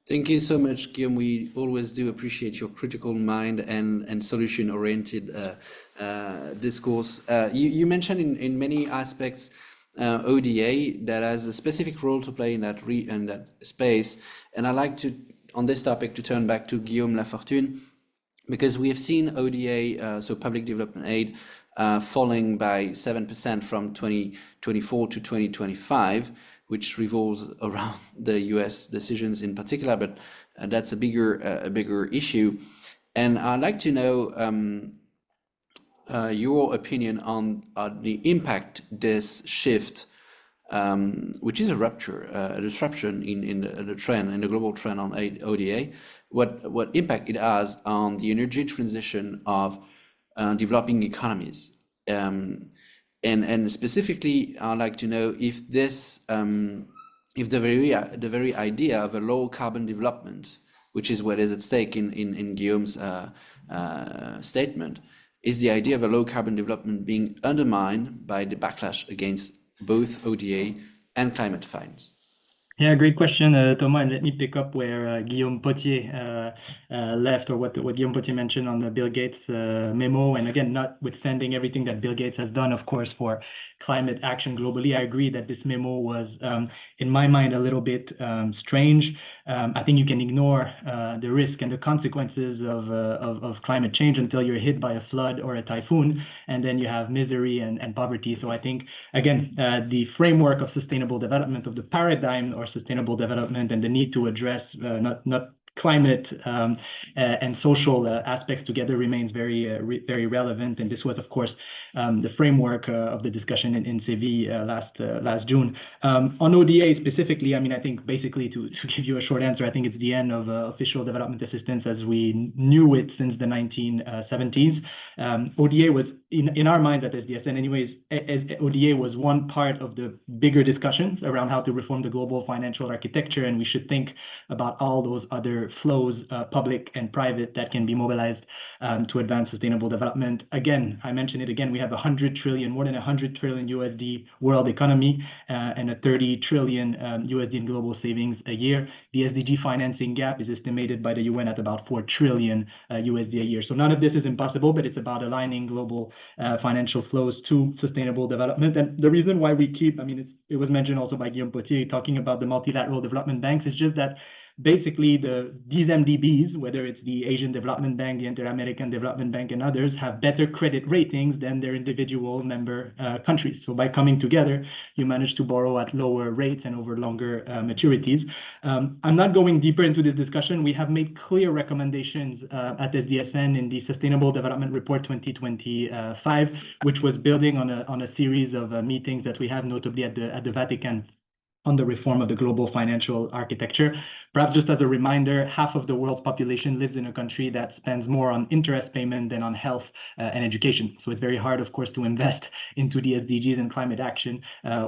Thank you so much, Guillaume. We always do appreciate your critical mind and solution-oriented discourse. You mentioned in many aspects ODA that has a specific role to play in that space. And I'd like to, on this topic, to turn back to Guillaume LAFORTUNE, because we have seen ODA, so public development aid, falling by 7% from 2024 to 2025, which revolves around the US decisions in particular, but that's a bigger issue. And I'd like to know your opinion on the impact this shift, which is a rupture, a disruption in the trend, in the global trend on ODA, what impact it has on the energy transition of developing economies. And specifically, I'd like to know if this, if the very idea of a low carbon development, which is what is at stake in Guillaume's statement, is the idea of a low carbon development being undermined by the backlash against both ODA and climate finance? Yeah, great question, Thomas. And let me pick up where Guillaume Pottier left, or what Guillaume Pottier mentioned on the Bill Gates memo. And again, notwithstanding everything that Bill Gates has done, of course, for climate action globally, I agree that this memo was, in my mind, a little bit strange. I think you can ignore the risk and the consequences of climate change until you're hit by a flood or a typhoon, and then you have misery and poverty. So I think, again, the framework of sustainable development, of the paradigm or sustainable development, and the need to address not climate and social aspects together remains very relevant. And this was, of course, the framework of the discussion in Seville last June. On ODA specifically, I mean, I think basically to give you a short answer, I think it's the end of official development assistance as we knew it since the 1970s. ODA was, in our minds at SDSN anyways, ODA was one part of the bigger discussions around how to reform the global financial architecture, and we should think about all those other flows, public and private, that can be mobilized to advance sustainable development. Again, I mentioned it again, we have 100 trillion, more than 100 trillion USD world economy and a 30 trillion USD in global savings a year. The SDG financing gap is estimated by the UN at about 4 trillion USD a year. So none of this is impossible, but it's about aligning global financial flows to sustainable development. And the reason why we keep, I mean, it was mentioned also by Guillaume Pottier talking about the multilateral development banks, is just that basically these MDBs, whether it's the Asian Development Bank, the Inter-American Development Bank, and others, have better credit ratings than their individual member countries. So by coming together, you manage to borrow at lower rates and over longer maturities. I'm not going deeper into this discussion. We have made clear recommendations at SDSN in the Sustainable Development Report 2025, which was building on a series of meetings that we have, notably at the Vatican, on the reform of the global financial architecture. Perhaps just as a reminder, half of the world's population lives in a country that spends more on interest payment than on health and education. So it's very hard, of course, to invest into the SDGs and climate action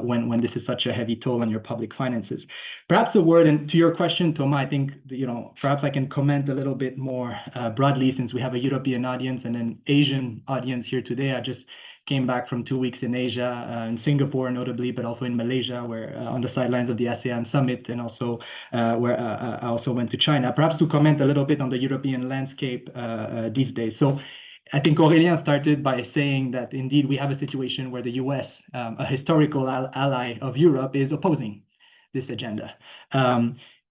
when this is such a heavy toll on your public finances. Perhaps a word, and to your question, Thomas, I think, perhaps I can comment a little bit more broadly, since we have a European audience and an Asian audience here today. I just came back from 2 weeks in Asia, in Singapore notably, but also in Malaysia, where on the sidelines of the ASEAN summit, and also where I also went to China. Perhaps to comment a little bit on the European landscape these days. So I think Aurélien started by saying that indeed we have a situation where the US, a historical ally of Europe, is opposing this agenda.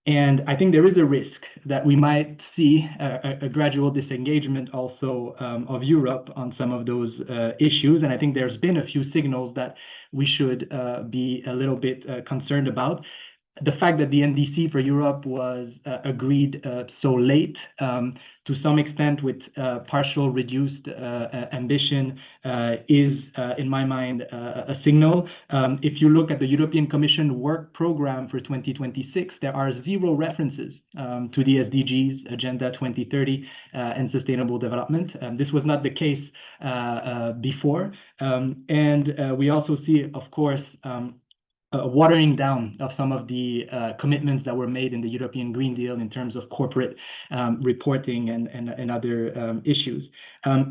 And I think there is a risk that we might see a gradual disengagement also of Europe on some of those issues. And I think there's been a few signals that we should be a little bit concerned about. The fact that the NDC for Europe was agreed so late, to some extent with partial reduced ambition, is, in my mind, a signal. If you look at the European Commission work program for 2026, there are 0 references to the SDGs, Agenda 2030, and Sustainable Development. This was not the case before. And we also see, of course, watering down of some of the commitments that were made in the European Green Deal in terms of corporate reporting and other issues.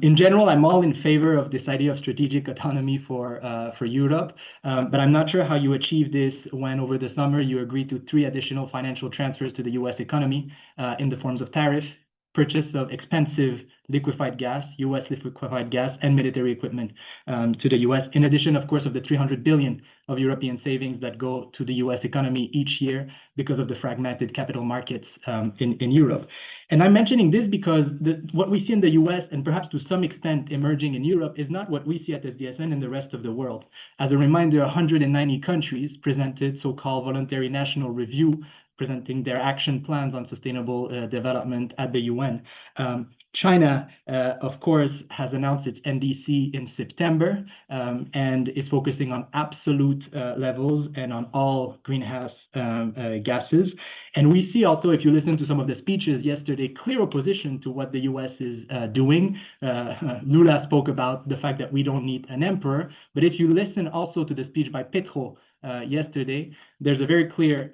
In general, I'm all in favor of this idea of strategic autonomy for Europe, but I'm not sure how you achieve this when over the summer you agreed to 3 additional financial transfers to the US economy in the forms of tariff, purchase of expensive liquefied gas, US liquefied gas, and military equipment to the US, in addition, of course, of the 300 billion of European savings that go to the US economy each year because of the fragmented capital markets in Europe. And I'm mentioning this because what we see in the US, and perhaps to some extent emerging in Europe, is not what we see at SDSN and the rest of the world. As a reminder, 190 countries presented so-called voluntary national review, presenting their action plans on sustainable development at the UN. China, of course, has announced its NDC in September and is focusing on absolute levels and on all greenhouse gases. And we see also, if you listen to some of the speeches yesterday, clear opposition to what the US is doing. Lula spoke about the fact that we don't need an emperor. But if you listen also to the speech by Petro yesterday, there's a very clear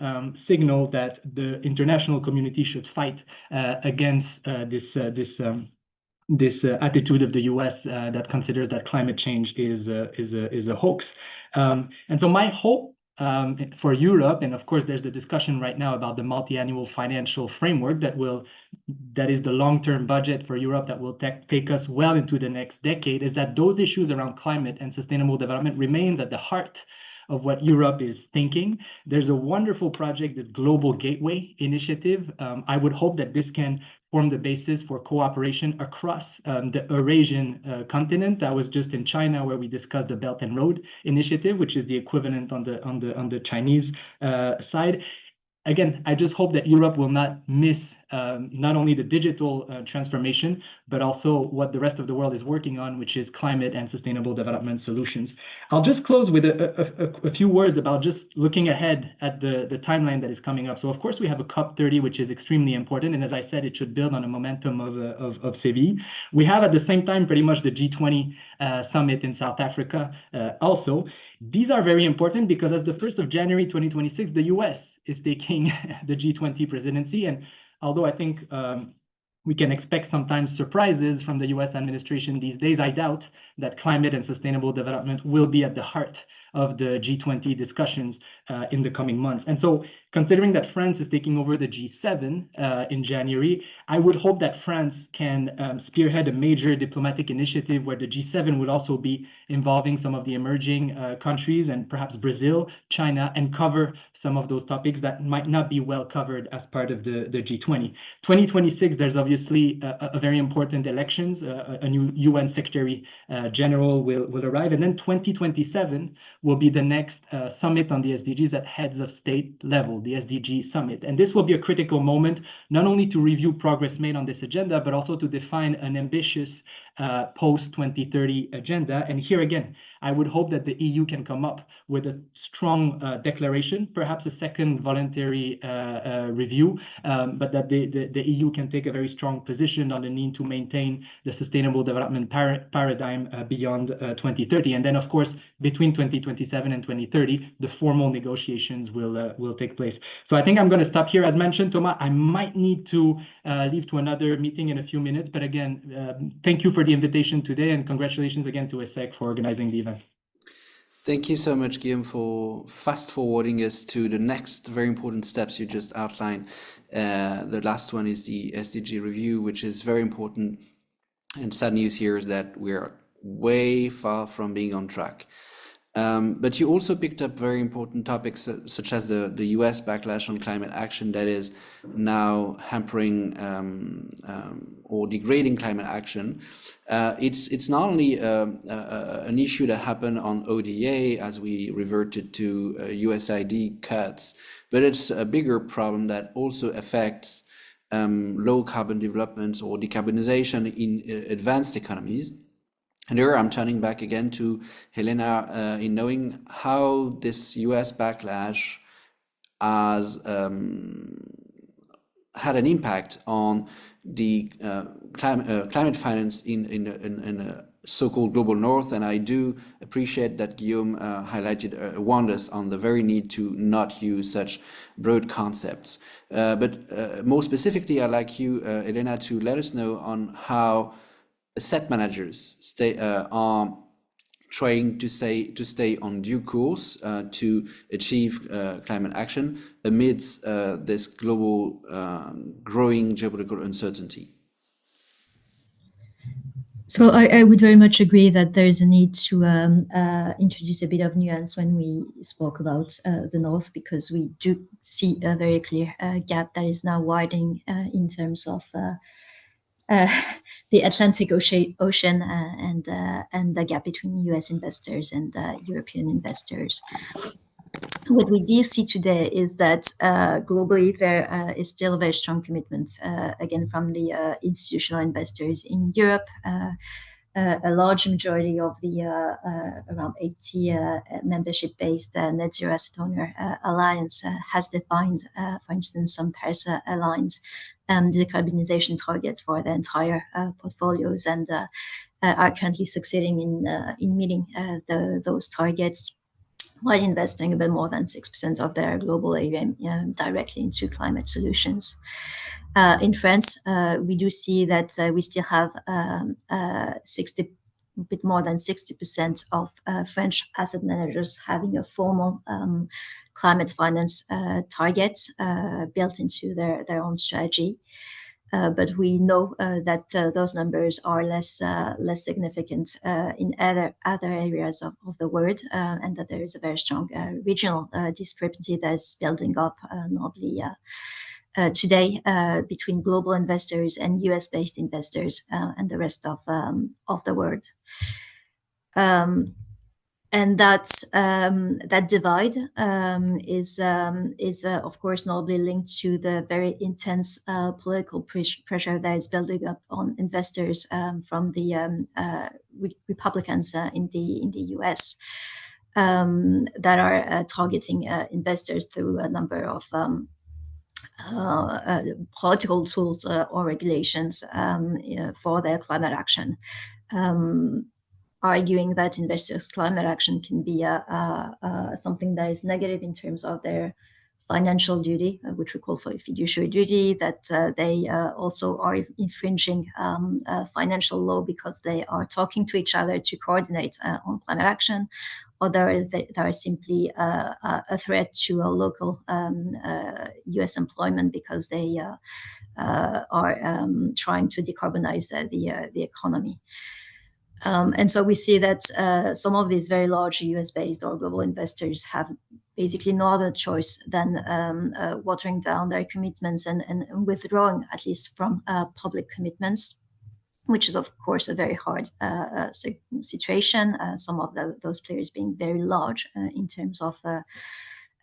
signal that the international community should fight against this attitude of the US that considers that climate change is a hoax. And so my hope for Europe, and of course there's the discussion right now about the multi-annual financial framework that is the long-term budget for Europe that will take us well into the next decade, is that those issues around climate and sustainable development remain at the heart of what Europe is thinking. There's a wonderful project, the Global Gateway Initiative. I would hope that this can form the basis for cooperation across the Eurasian continent. I was just in China, where we discussed the Belt and Road Initiative, which is the equivalent on the Chinese side. Again, I just hope that Europe will not miss not only the digital transformation, but also what the rest of the world is working on, which is climate and sustainable development solutions. I'll just close with a few words about just looking ahead at the timeline that is coming up. So, of course, we have a COP30, which is extremely important. And as I said, it should build on a momentum of Seville. We have, at the same time, pretty much the G20 summit in South Africa also. These are very important because as the 1st of January 2026, the US is taking the G20 presidency. And although I think we can expect sometimes surprises from the US administration these days, I doubt that climate and sustainable development will be at the heart of the G20 discussions in the coming months. And so, considering that France is taking over the G7 in January, I would hope that France can spearhead a major diplomatic initiative where the G7 will also be involving some of the emerging countries and perhaps Brazil, China, and cover some of those topics that might not be well covered as part of the G20. 2026, there's obviously a very important elections. A new UN Secretary General will arrive. And then 2027 will be the next summit on the SDGs at heads of state level, the SDG summit. And this will be a critical moment, not only to review progress made on this agenda, but also to define an ambitious post-2030 agenda. And here again, I would hope that the EU can come up with a strong declaration, perhaps a second voluntary review, but that the EU can take a very strong position on the need to maintain the sustainable development paradigm beyond 2030. And then, of course, between 2027 and 2030, the formal negotiations will take place. So I think I'm going to stop here. As mentioned, Thomas, I might need to leave to another meeting in a few minutes. But again, thank you for the invitation today, and congratulations again to ESSEC for organizing the event. Thank you so much, Guillaume, for fast forwarding us to the next very important steps you just outlined. The last one is the SDG review, which is very important. And sad news here is that we're way far from being on track. But you also picked up very important topics such as the US backlash on climate action that is now hampering or degrading climate action. It's not only an issue that happened on ODA as we reverted to USAID cuts, but it's a bigger problem that also affects low carbon developments or decarbonization in advanced economies. And here I'm turning back again to Helena in knowing how this US backlash has had an impact on the climate finance in a so-called global north. And I do appreciate that Guillaume warned us on the very need to not use such broad concepts. But more specifically, I'd like you, Helena, to let us know on how asset managers are trying to stay on due course to achieve climate action amidst this global growing geopolitical uncertainty. So I would very much agree that there is a need to introduce a bit of nuance when we spoke about the North, because we do see a very clear gap that is now widening in terms of the Atlantic Ocean and the gap between US investors and European investors. What we do see today is that globally there is still a very strong commitment, again, from the institutional investors in Europe. A large majority of the around 80 membership-based net zero asset owner alliance has defined, for instance, some Paris-aligned decarbonization targets for the entire portfolios, and are currently succeeding in meeting those targets while investing a bit more than 6% of their global AUM directly into climate solutions. In France, we do see that we still have a bit more than 60% of French asset managers having a formal climate finance target built into their own strategy. But we know that those numbers are less significant in other areas of the world, and that there is a very strong regional discrepancy that is building up, notably today between global investors and US-based investors and the rest of the world. And that divide is of course notably linked to the very intense political pressure that is building up on investors from the Republicans in the US that are targeting investors through a number of political tools or regulations for their climate action. Arguing that investors' climate action can be something that is negative in terms of their financial duty, which we call for fiduciary duty, that they also are infringing financial law because they are talking to each other to coordinate on climate action, or they are simply a threat to a local US employment because they are trying to decarbonize the economy. And so we see that some of these very large US-based or global investors have basically no other choice than watering down their commitments and withdrawing at least from public commitments, which is of course a very hard situation. Some of those players being very large in terms of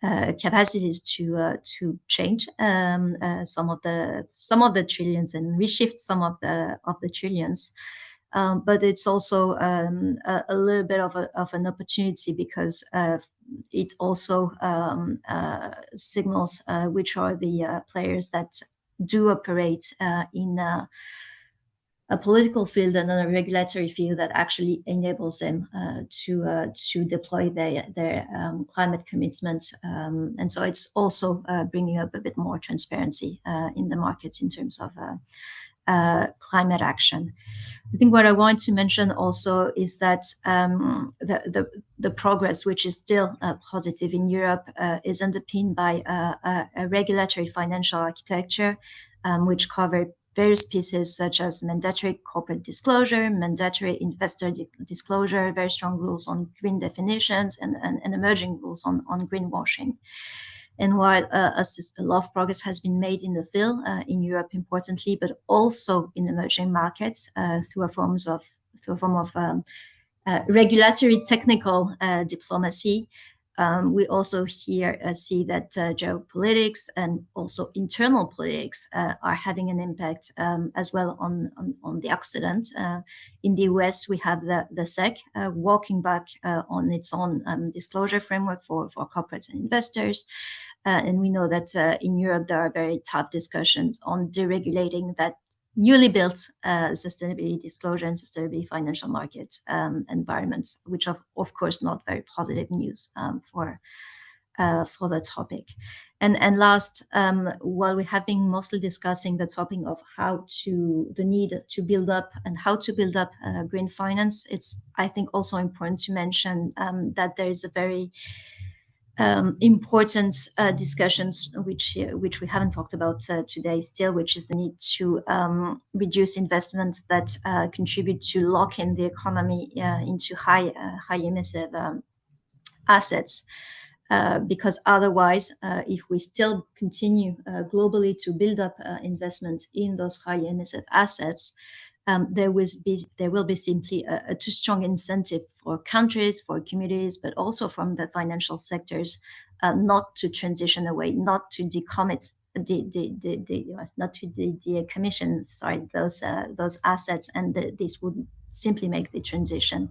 capacities to change some of the trillions and reshift some of the trillions. But it's also a little bit of an opportunity because it also signals which are the players that do operate in a political field and a regulatory field that actually enables them to deploy their climate commitments. And so it's also bringing up a bit more transparency in the markets in terms of climate action. I think what I want to mention also is that the progress, which is still positive in Europe, is underpinned by a regulatory financial architecture, which covered various pieces such as mandatory corporate disclosure, mandatory investor disclosure, very strong rules on green definitions, and emerging rules on greenwashing. And while a lot of progress has been made in the field, in Europe importantly, but also in emerging markets through a form of regulatory technical diplomacy, we also here see that geopolitics and also internal politics are having an impact as well on the Occident. In the US, we have the SEC walking back on its own disclosure framework for corporates and investors. And we know that in Europe, there are very tough discussions on deregulating that newly built sustainability disclosure and sustainability financial markets environments, which are, of course, not very positive news for the topic. And last, while we have been mostly discussing the topic of the need to build up and how to build up green finance, it's, I think, also important to mention that there is a very important discussions which we haven't talked about today still, which is the need to reduce investments that contribute to lock in the economy into high emissive assets. Because otherwise, if we still continue globally to build up investments in those high emissive assets, there will be simply a too strong incentive for countries, for communities, but also from the financial sectors not to transition away, not to decommit not to decommission those assets, and this would simply make the transition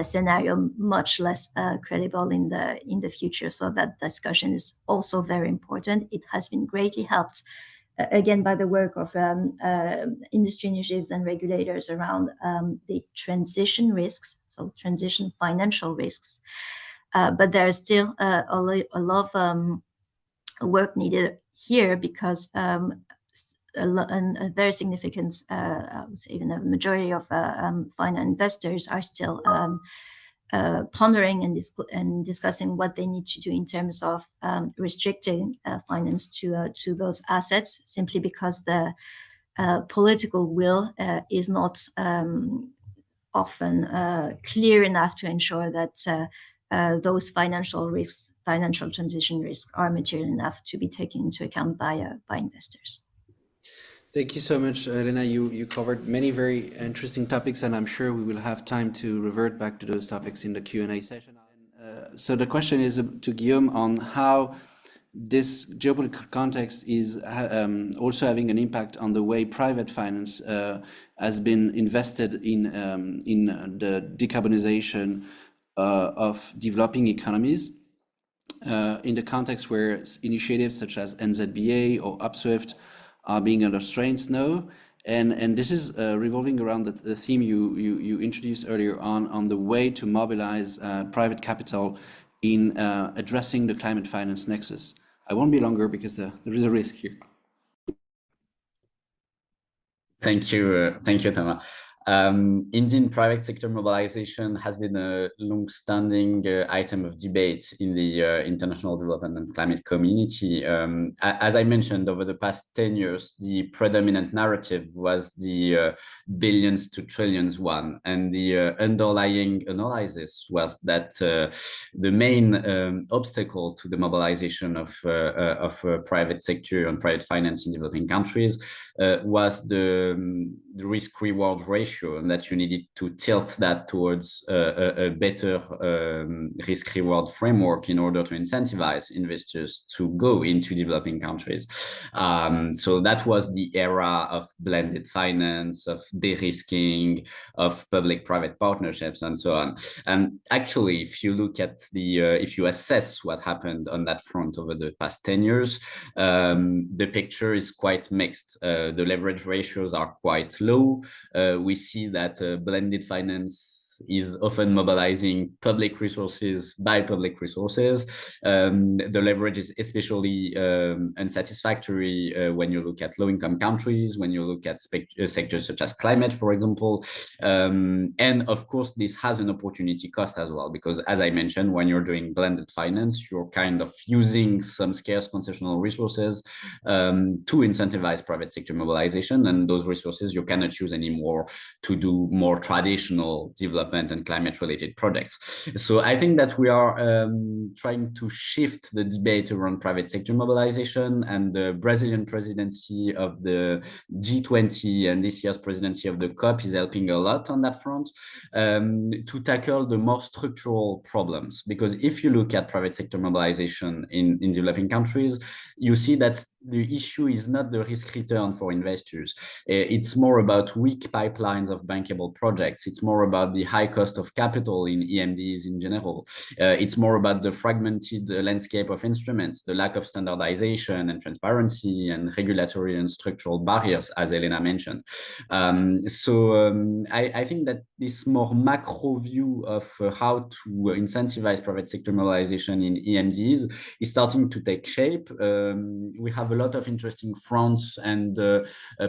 scenario much less credible in the future. So that discussion is also very important. It has been greatly helped again by the work of industry initiatives and regulators around the transition risks, so transition financial risks. But there is still a lot of work needed here because a very significant, I would say even a majority of finance investors are still pondering and discussing what they need to do in terms of restricting finance to those assets, simply because the political will is not often clear enough to ensure that those financial risks, financial transition risks, are material enough to be taken into account by investors. Thank you so much, Helena. You covered many very interesting topics, and I'm sure we will have time to revert back to those topics in the Q&A session. So the question is to Guillaume on how this geopolitical context is also having an impact on the way private finance has been invested in the decarbonization of developing economies in the context where initiatives such as NZBA or UpSwift are being under strains now, and this is revolving around the theme you introduced earlier on the way to mobilize private capital in addressing the climate finance nexus. I won't be longer because there is a risk here. Thank you, Thomas. Indeed, private sector mobilization has been a long-standing item of debate in the international development and climate community. As I mentioned, over the past 10 years, the predominant narrative was the billions to trillions one, and the underlying analysis was that the main obstacle to the mobilization of private sector and private finance in developing countries was the risk-reward ratio, and that you needed to tilt that towards a better risk-reward framework in order to incentivize investors to go into developing countries. So that was the era of blended finance, of de-risking, of public-private partnerships, and so on. And actually, if you look at if you assess what happened on that front over the past 10 years, the picture is quite mixed. The leverage ratios are quite low. We see that blended finance is often mobilizing public resources by public resources. The leverage is especially unsatisfactory when you look at low-income countries, when you look at sectors such as climate, for example. And of course, this has an opportunity cost as well, because as I mentioned, when you're doing blended finance, you're kind of using some scarce concessional resources to incentivize private sector mobilization, and those resources you cannot use anymore to do more traditional development and climate-related projects. So I think that we are trying to shift the debate around private sector mobilization, and the Brazilian presidency of the G20 and this year's presidency of the COP is helping a lot on that front to tackle the more structural problems. Because if you look at private sector mobilization in developing countries, you see that the issue is not the risk return for investors. It's more about weak pipelines of bankable projects. It's more about the high cost of capital in EMDs in general. It's more about the fragmented landscape of instruments, the lack of standardization and transparency, and regulatory and structural barriers, as Helena mentioned. I think that this more macro view of how to incentivize private sector mobilization in EMDs is starting to take shape. We have a lot of interesting fronts and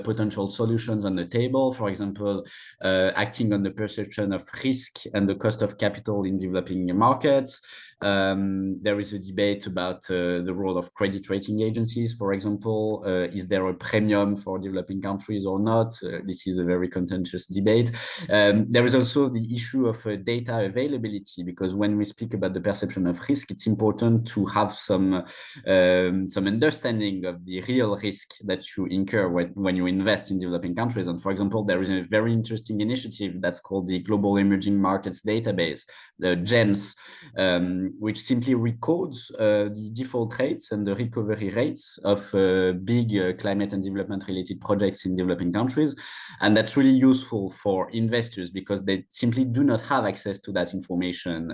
potential solutions on the table. For example, acting on the perception of risk and the cost of capital in developing markets. There is a debate about the role of credit rating agencies, for example. Is there a premium for developing countries or not? This is a very contentious debate. There is also the issue of data availability, because when we speak about the perception of risk, it's important to have some understanding of the real risk that you incur when you invest in developing countries. And for example, there is a very interesting initiative that's called the Global Emerging Markets Database, the GEMS, which simply records the default rates and the recovery rates of big climate and development related projects in developing countries. And that's really useful for investors because they simply do not have access to that information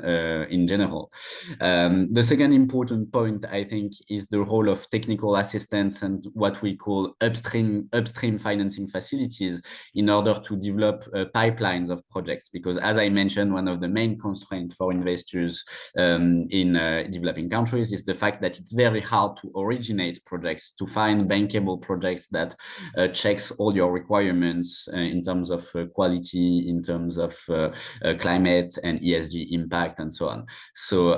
in general. The second important point, I think, is the role of technical assistance and what we call upstream financing facilities in order to develop pipelines of projects. Because as I mentioned, one of the main constraints for investors in developing countries is the fact that it's very hard to originate projects, to find bankable projects that checks all your requirements in terms of quality, in terms of climate and ESG impact, and so on. So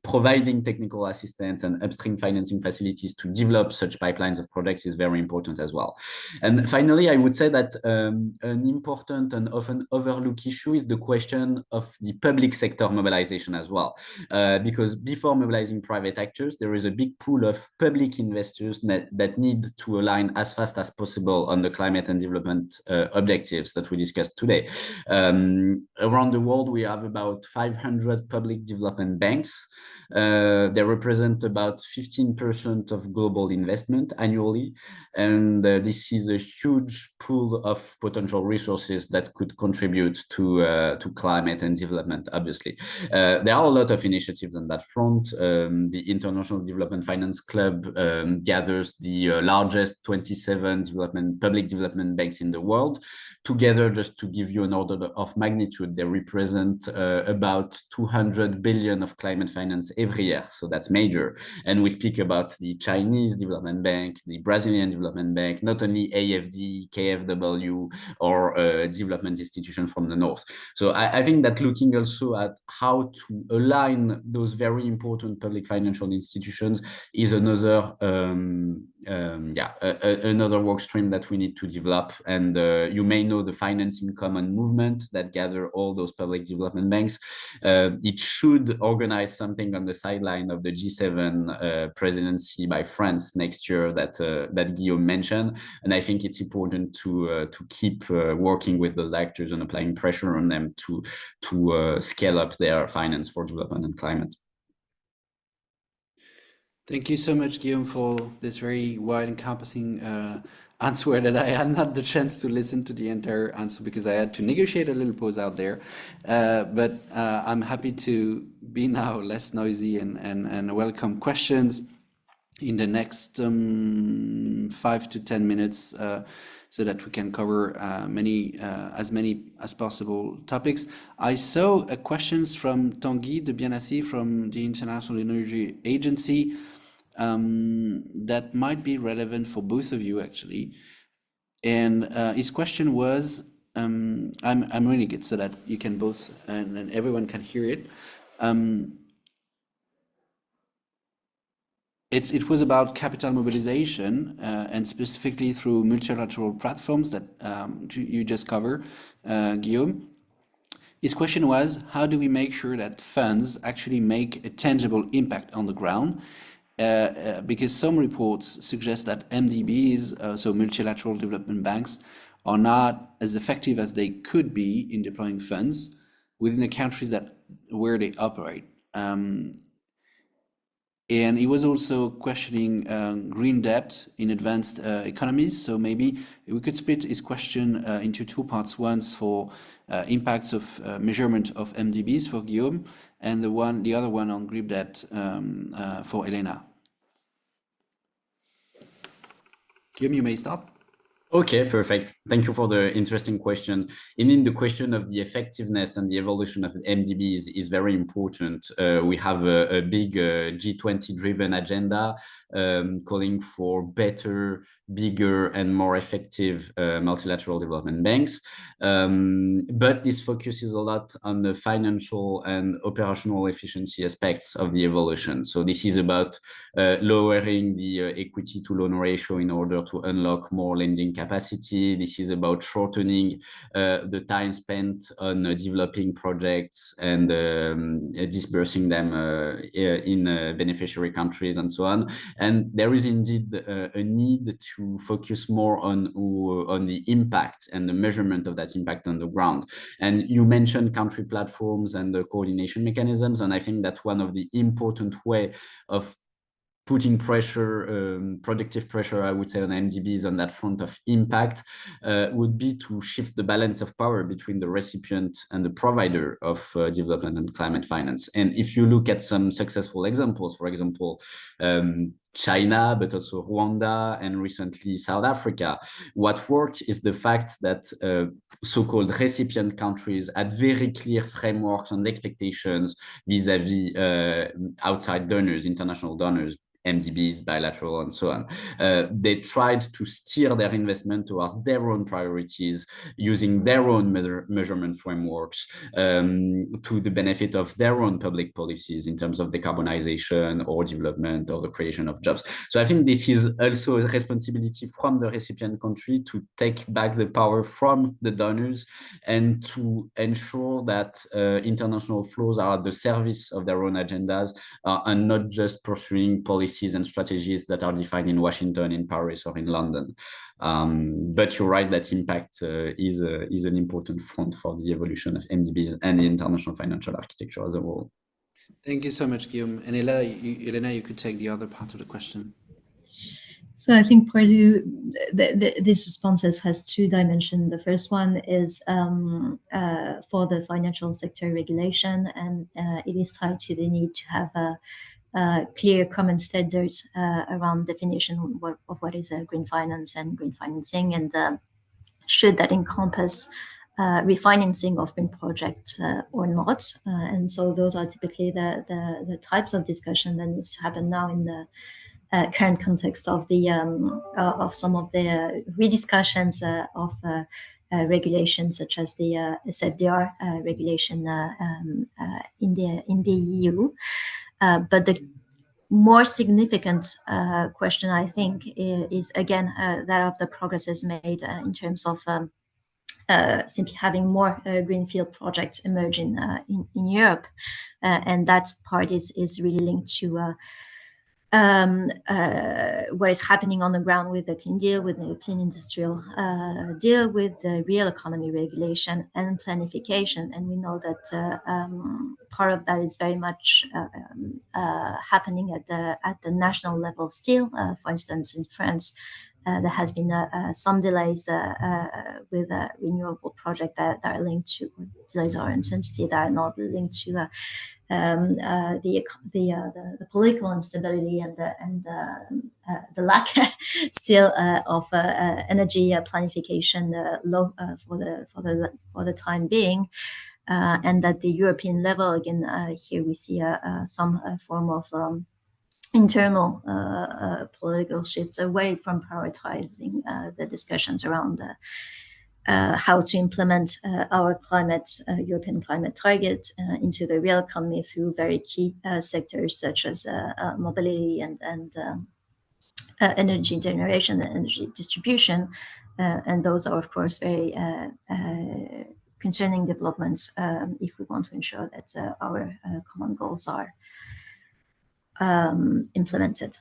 providing technical assistance and upstream financing facilities to develop such pipelines of projects is very important as well. And finally, I would say that an important and often overlooked issue is the question of the public sector mobilization as well. Because before mobilizing private actors, there is a big pool of public investors that need to align as fast as possible on the climate and development objectives that we discussed today. Around the world, we have about 500 public development banks. They represent about 15% of global investment annually, and this is a huge pool of potential resources that could contribute to climate and development. Obviously, there are a lot of initiatives on that front. The International Development Finance Club gathers the largest 27 public development banks in the world. Together, just to give you an order of magnitude, they represent about 200 billion of climate finance every year. So that's major. And we speak about the Chinese Development Bank, the Brazilian Development Bank, not only AFD, KfW, or development institutions from the north. So I think that looking also at how to align those very important public financial institutions is another another work stream that we need to develop. And you may know the Finance in Common movement that gather all those public development banks. It should organize something on the sideline of the G7 presidency by France next year that Guillaume mentioned. And I think it's important to keep working with those actors and applying pressure on them to scale up their finance for development and climate. Thank you so much, Guillaume, for this very wide encompassing answer that I had not the chance to listen to the entire answer because I had to negotiate a little pause out there. But I'm happy to be now less noisy and welcome questions in the next 5 to 10 minutes so that we can cover as many as possible topics. I saw questions from Tanguy de Bienassi from the International Energy Agency that might be relevant for both of you actually. And his question was, I'm reading it so that you can both and everyone can hear it. It was about capital mobilization and specifically through multilateral platforms that you just covered, Guillaume. His question was, how do we make sure that funds actually make a tangible impact on the ground? Because some reports suggest that MDBs, so multilateral development banks, are not as effective as they could be in deploying funds within the countries where they operate. And he was also questioning green debt in advanced economies. So maybe we could split his question into two parts. One's for impacts of measurement of MDBs for Guillaume, and the other one on green debt for Helena. Guillaume, you may start. Okay, perfect. Thank you for the interesting question. Indeed, the question of the effectiveness and the evolution of MDBs is very important. We have a big G20-driven agenda calling for better, bigger, and more effective multilateral development banks. But this focuses a lot on the financial and operational efficiency aspects of the evolution. So this is about lowering the equity to loan ratio in order to unlock more lending capacity. This is about shortening the time spent on developing projects and dispersing them in beneficiary countries and so on. And there is indeed a need to focus more on the impact and the measurement of that impact on the ground. And you mentioned country platforms and the coordination mechanisms, and I think that one of the important way of putting pressure, productive pressure, I would say, on MDBs on that front of impact would be to shift the balance of power between the recipient and the provider of development and climate finance. And if you look at some successful examples, for example, China, but also Rwanda, and recently South Africa, what worked is the fact that so-called recipient countries had very clear frameworks and expectations vis-a-vis outside donors, international donors, MDBs, bilateral, and so on. They tried to steer their investment towards their own priorities, using their own measurement frameworks to the benefit of their own public policies in terms of decarbonization or development or the creation of jobs. So I think this is also a responsibility from the recipient country to take back the power from the donors and to ensure that international flows are at the service of their own agendas and not just pursuing policies and strategies that are defined in Washington, in Paris, or in London. But you're right that impact is an important front for the evolution of MDBs and the international financial architecture as a whole. Thank you so much, Guillaume. And Helena, you could take the other part of the question. So I think this response has two dimensions. The first one is for the financial sector regulation, and it is tied to the need to have clear common standards around definition of what is green finance and green financing, and should that encompass refinancing of green projects or not. And so those are typically the types of discussion that needs to happen now in the current context of the of some of the rediscussions of regulations such as the SFDR regulation in the EU. But the more significant question, I think, is again that of the progresses made in terms of simply having more greenfield projects emerging in Europe, and that part is really linked to what is happening on the ground with the Clean Deal, with the Clean Industrial Deal, with the real economy regulation and planification. And we know that part of that is very much happening at the national level still. For instance, in France, there has been some delays with renewable projects that are linked to delays or uncertainty that are not linked to the political instability and the lack still of energy planification for the time being, and at the European level again here we see some form of internal political shifts away from prioritizing the discussions around how to implement our European climate target into the real economy through very key sectors such as mobility and energy generation and energy distribution. And those are, of course, very concerning developments if we want to ensure that our common goals are implemented.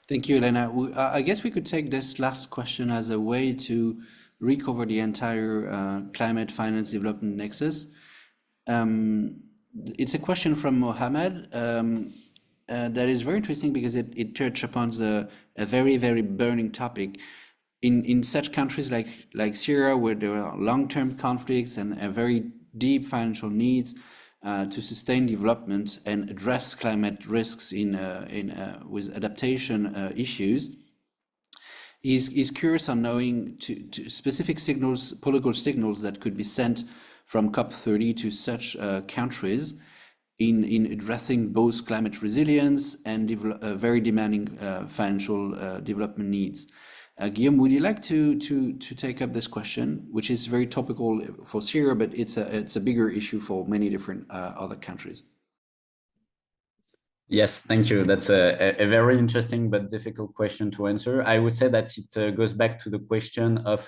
Thank you, Helena. I guess we could take this last question as a way to recover the entire climate finance development nexus. It's a question from Mohammed that is very interesting because it touches upon a very, very burning topic. In such countries like Syria, where there are long-term conflicts and very deep financial needs to sustain development and address climate risks with adaptation issues, is curious on knowing to specific signals, political signals that could be sent from COP30 to such countries in addressing both climate resilience and very demanding financial development needs. Guillaume, would you like to take up this question, which is very topical for Syria, but it's a bigger issue for many different other countries? Yes, thank you. That's a very interesting but difficult question to answer. I would say that it goes back to the question of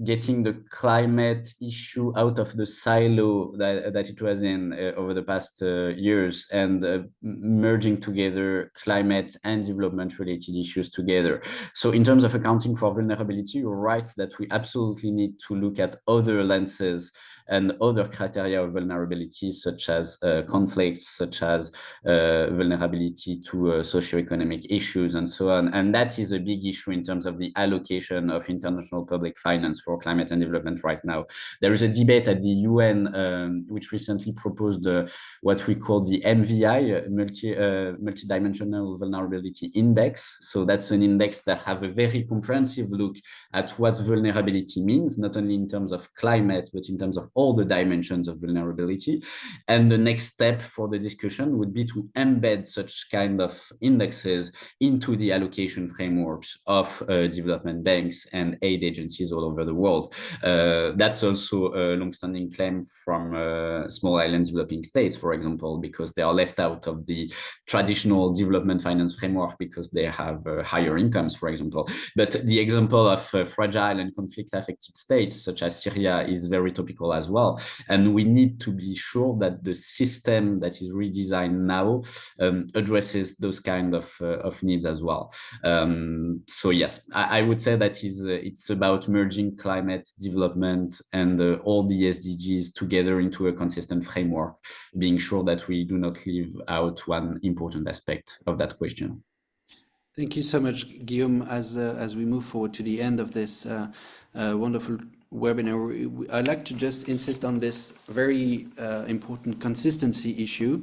getting the climate issue out of the silo that it was in over the past years and merging together climate and development related issues together. So in terms of accounting for vulnerability, you're right that we absolutely need to look at other lenses and other criteria of vulnerability, such as conflicts, such as vulnerability to socioeconomic issues and so on. And that is a big issue in terms of the allocation of international public finance for climate and development right now. There is a debate at the UN, which recently proposed what we call the MVI, Multidimensional Vulnerability Index. So that's an index that have a very comprehensive look at what vulnerability means, not only in terms of climate, but in terms of all the dimensions of vulnerability. And the next step for the discussion would be to embed such kind of indexes into the allocation frameworks of development banks and aid agencies all over the world. That's also a long-standing claim from small island developing states, for example, because they are left out of the traditional development finance framework because they have higher incomes, for example. But the example of fragile and conflict-affected states, such as Syria, is very topical as well. And we need to be sure that the system that is redesigned now addresses those kind of needs as well. So yes, I would say that it's about merging climate development and all the SDGs together into a consistent framework, being sure that we do not leave out one important aspect of that question. Thank you so much, Guillaume. As we move forward to the end of this wonderful webinar, I'd like to just insist on this very important consistency issue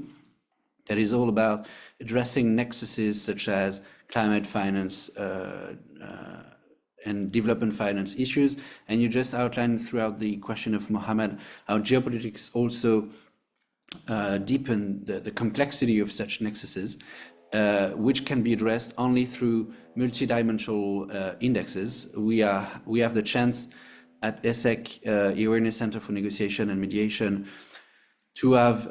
that is all about addressing nexuses such as climate finance, and development finance issues. And you just outlined throughout the question of Mohammed how geopolitics also deepen the complexity of such nexuses, which can be addressed only through multidimensional indexes. We have the chance at ESSEC, IRENE Center for Negotiation and Mediation, to have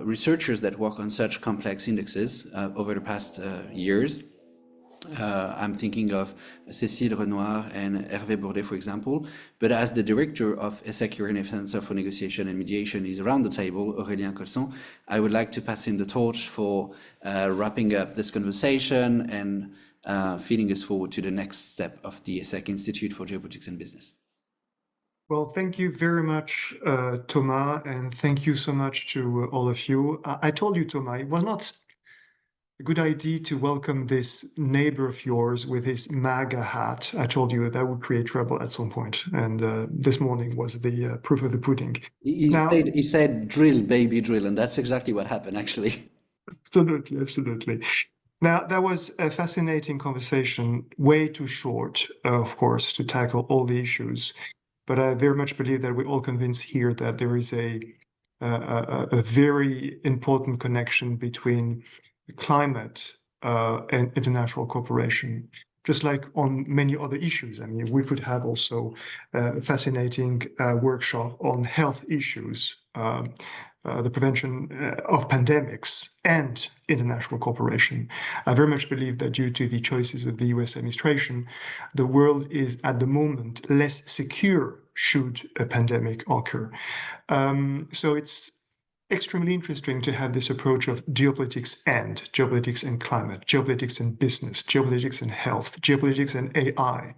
researchers that work on such complex indexes over the past years. I'm thinking of Cécile Renoir and Hervé Bourdet, for example. But as the director of ESSEC IRENE Center for Negotiation and Mediation is around the table, Aurélien Colson, I would like to pass him the torch for wrapping up this conversation and feeding us forward to the next step of the ESSEC Institute for Geopolitics and Business. Well, thank you very much, Thomas, and thank you so much to all of you. I told you, Thomas, it was not a good idea to welcome this neighbor of yours with his MAGA hat. I told you that would create trouble at some point, and this morning was the proof of the pudding. He said, drill, baby, drill, and that's exactly what happened, actually. Absolutely, absolutely. Now, that was a fascinating conversation, way too short, of course, to tackle all the issues. But I very much believe that we're all convinced here that there is a very important connection between climate and international cooperation, just like on many other issues. I mean, we could have also a fascinating workshop on health issues, the prevention of pandemics and international cooperation. I very much believe that due to the choices of the US administration, the world is at the moment less secure should a pandemic occur. So it's extremely interesting to have this approach of geopolitics and climate, geopolitics and business, geopolitics and health, geopolitics and AI.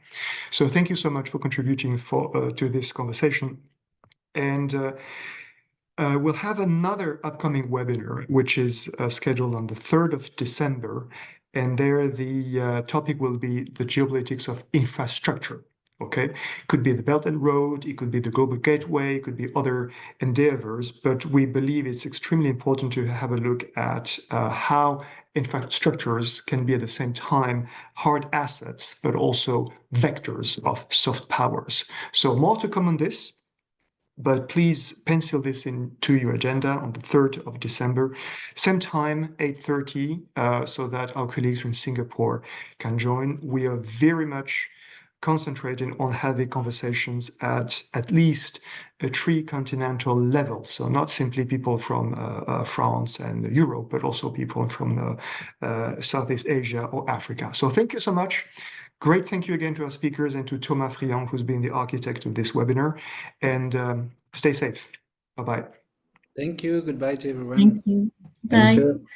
So thank you so much for contributing to this conversation. And we'll have another upcoming webinar, which is scheduled on the 3rd of December. And there the topic will be the geopolitics of infrastructure. Okay, it could be the Belt and Road, it could be the Global Gateway, it could be other endeavors, but we believe it's extremely important to have a look at how infrastructures can be at the same time hard assets, but also vectors of soft powers. So more to come on this, but please pencil this into your agenda on the 3rd of December, same time, 8:30, so that our colleagues from Singapore can join. We are very much concentrating on having conversations at least a tri-continental level. So not simply people from France and Europe, but also people from Southeast Asia or Africa. So thank you so much. Great thank you again to our speakers and to Thomas Friand, who's been the architect of this webinar. And stay safe. Bye-bye. Thank you. Goodbye to everyone. Thank you. Bye. Thank you.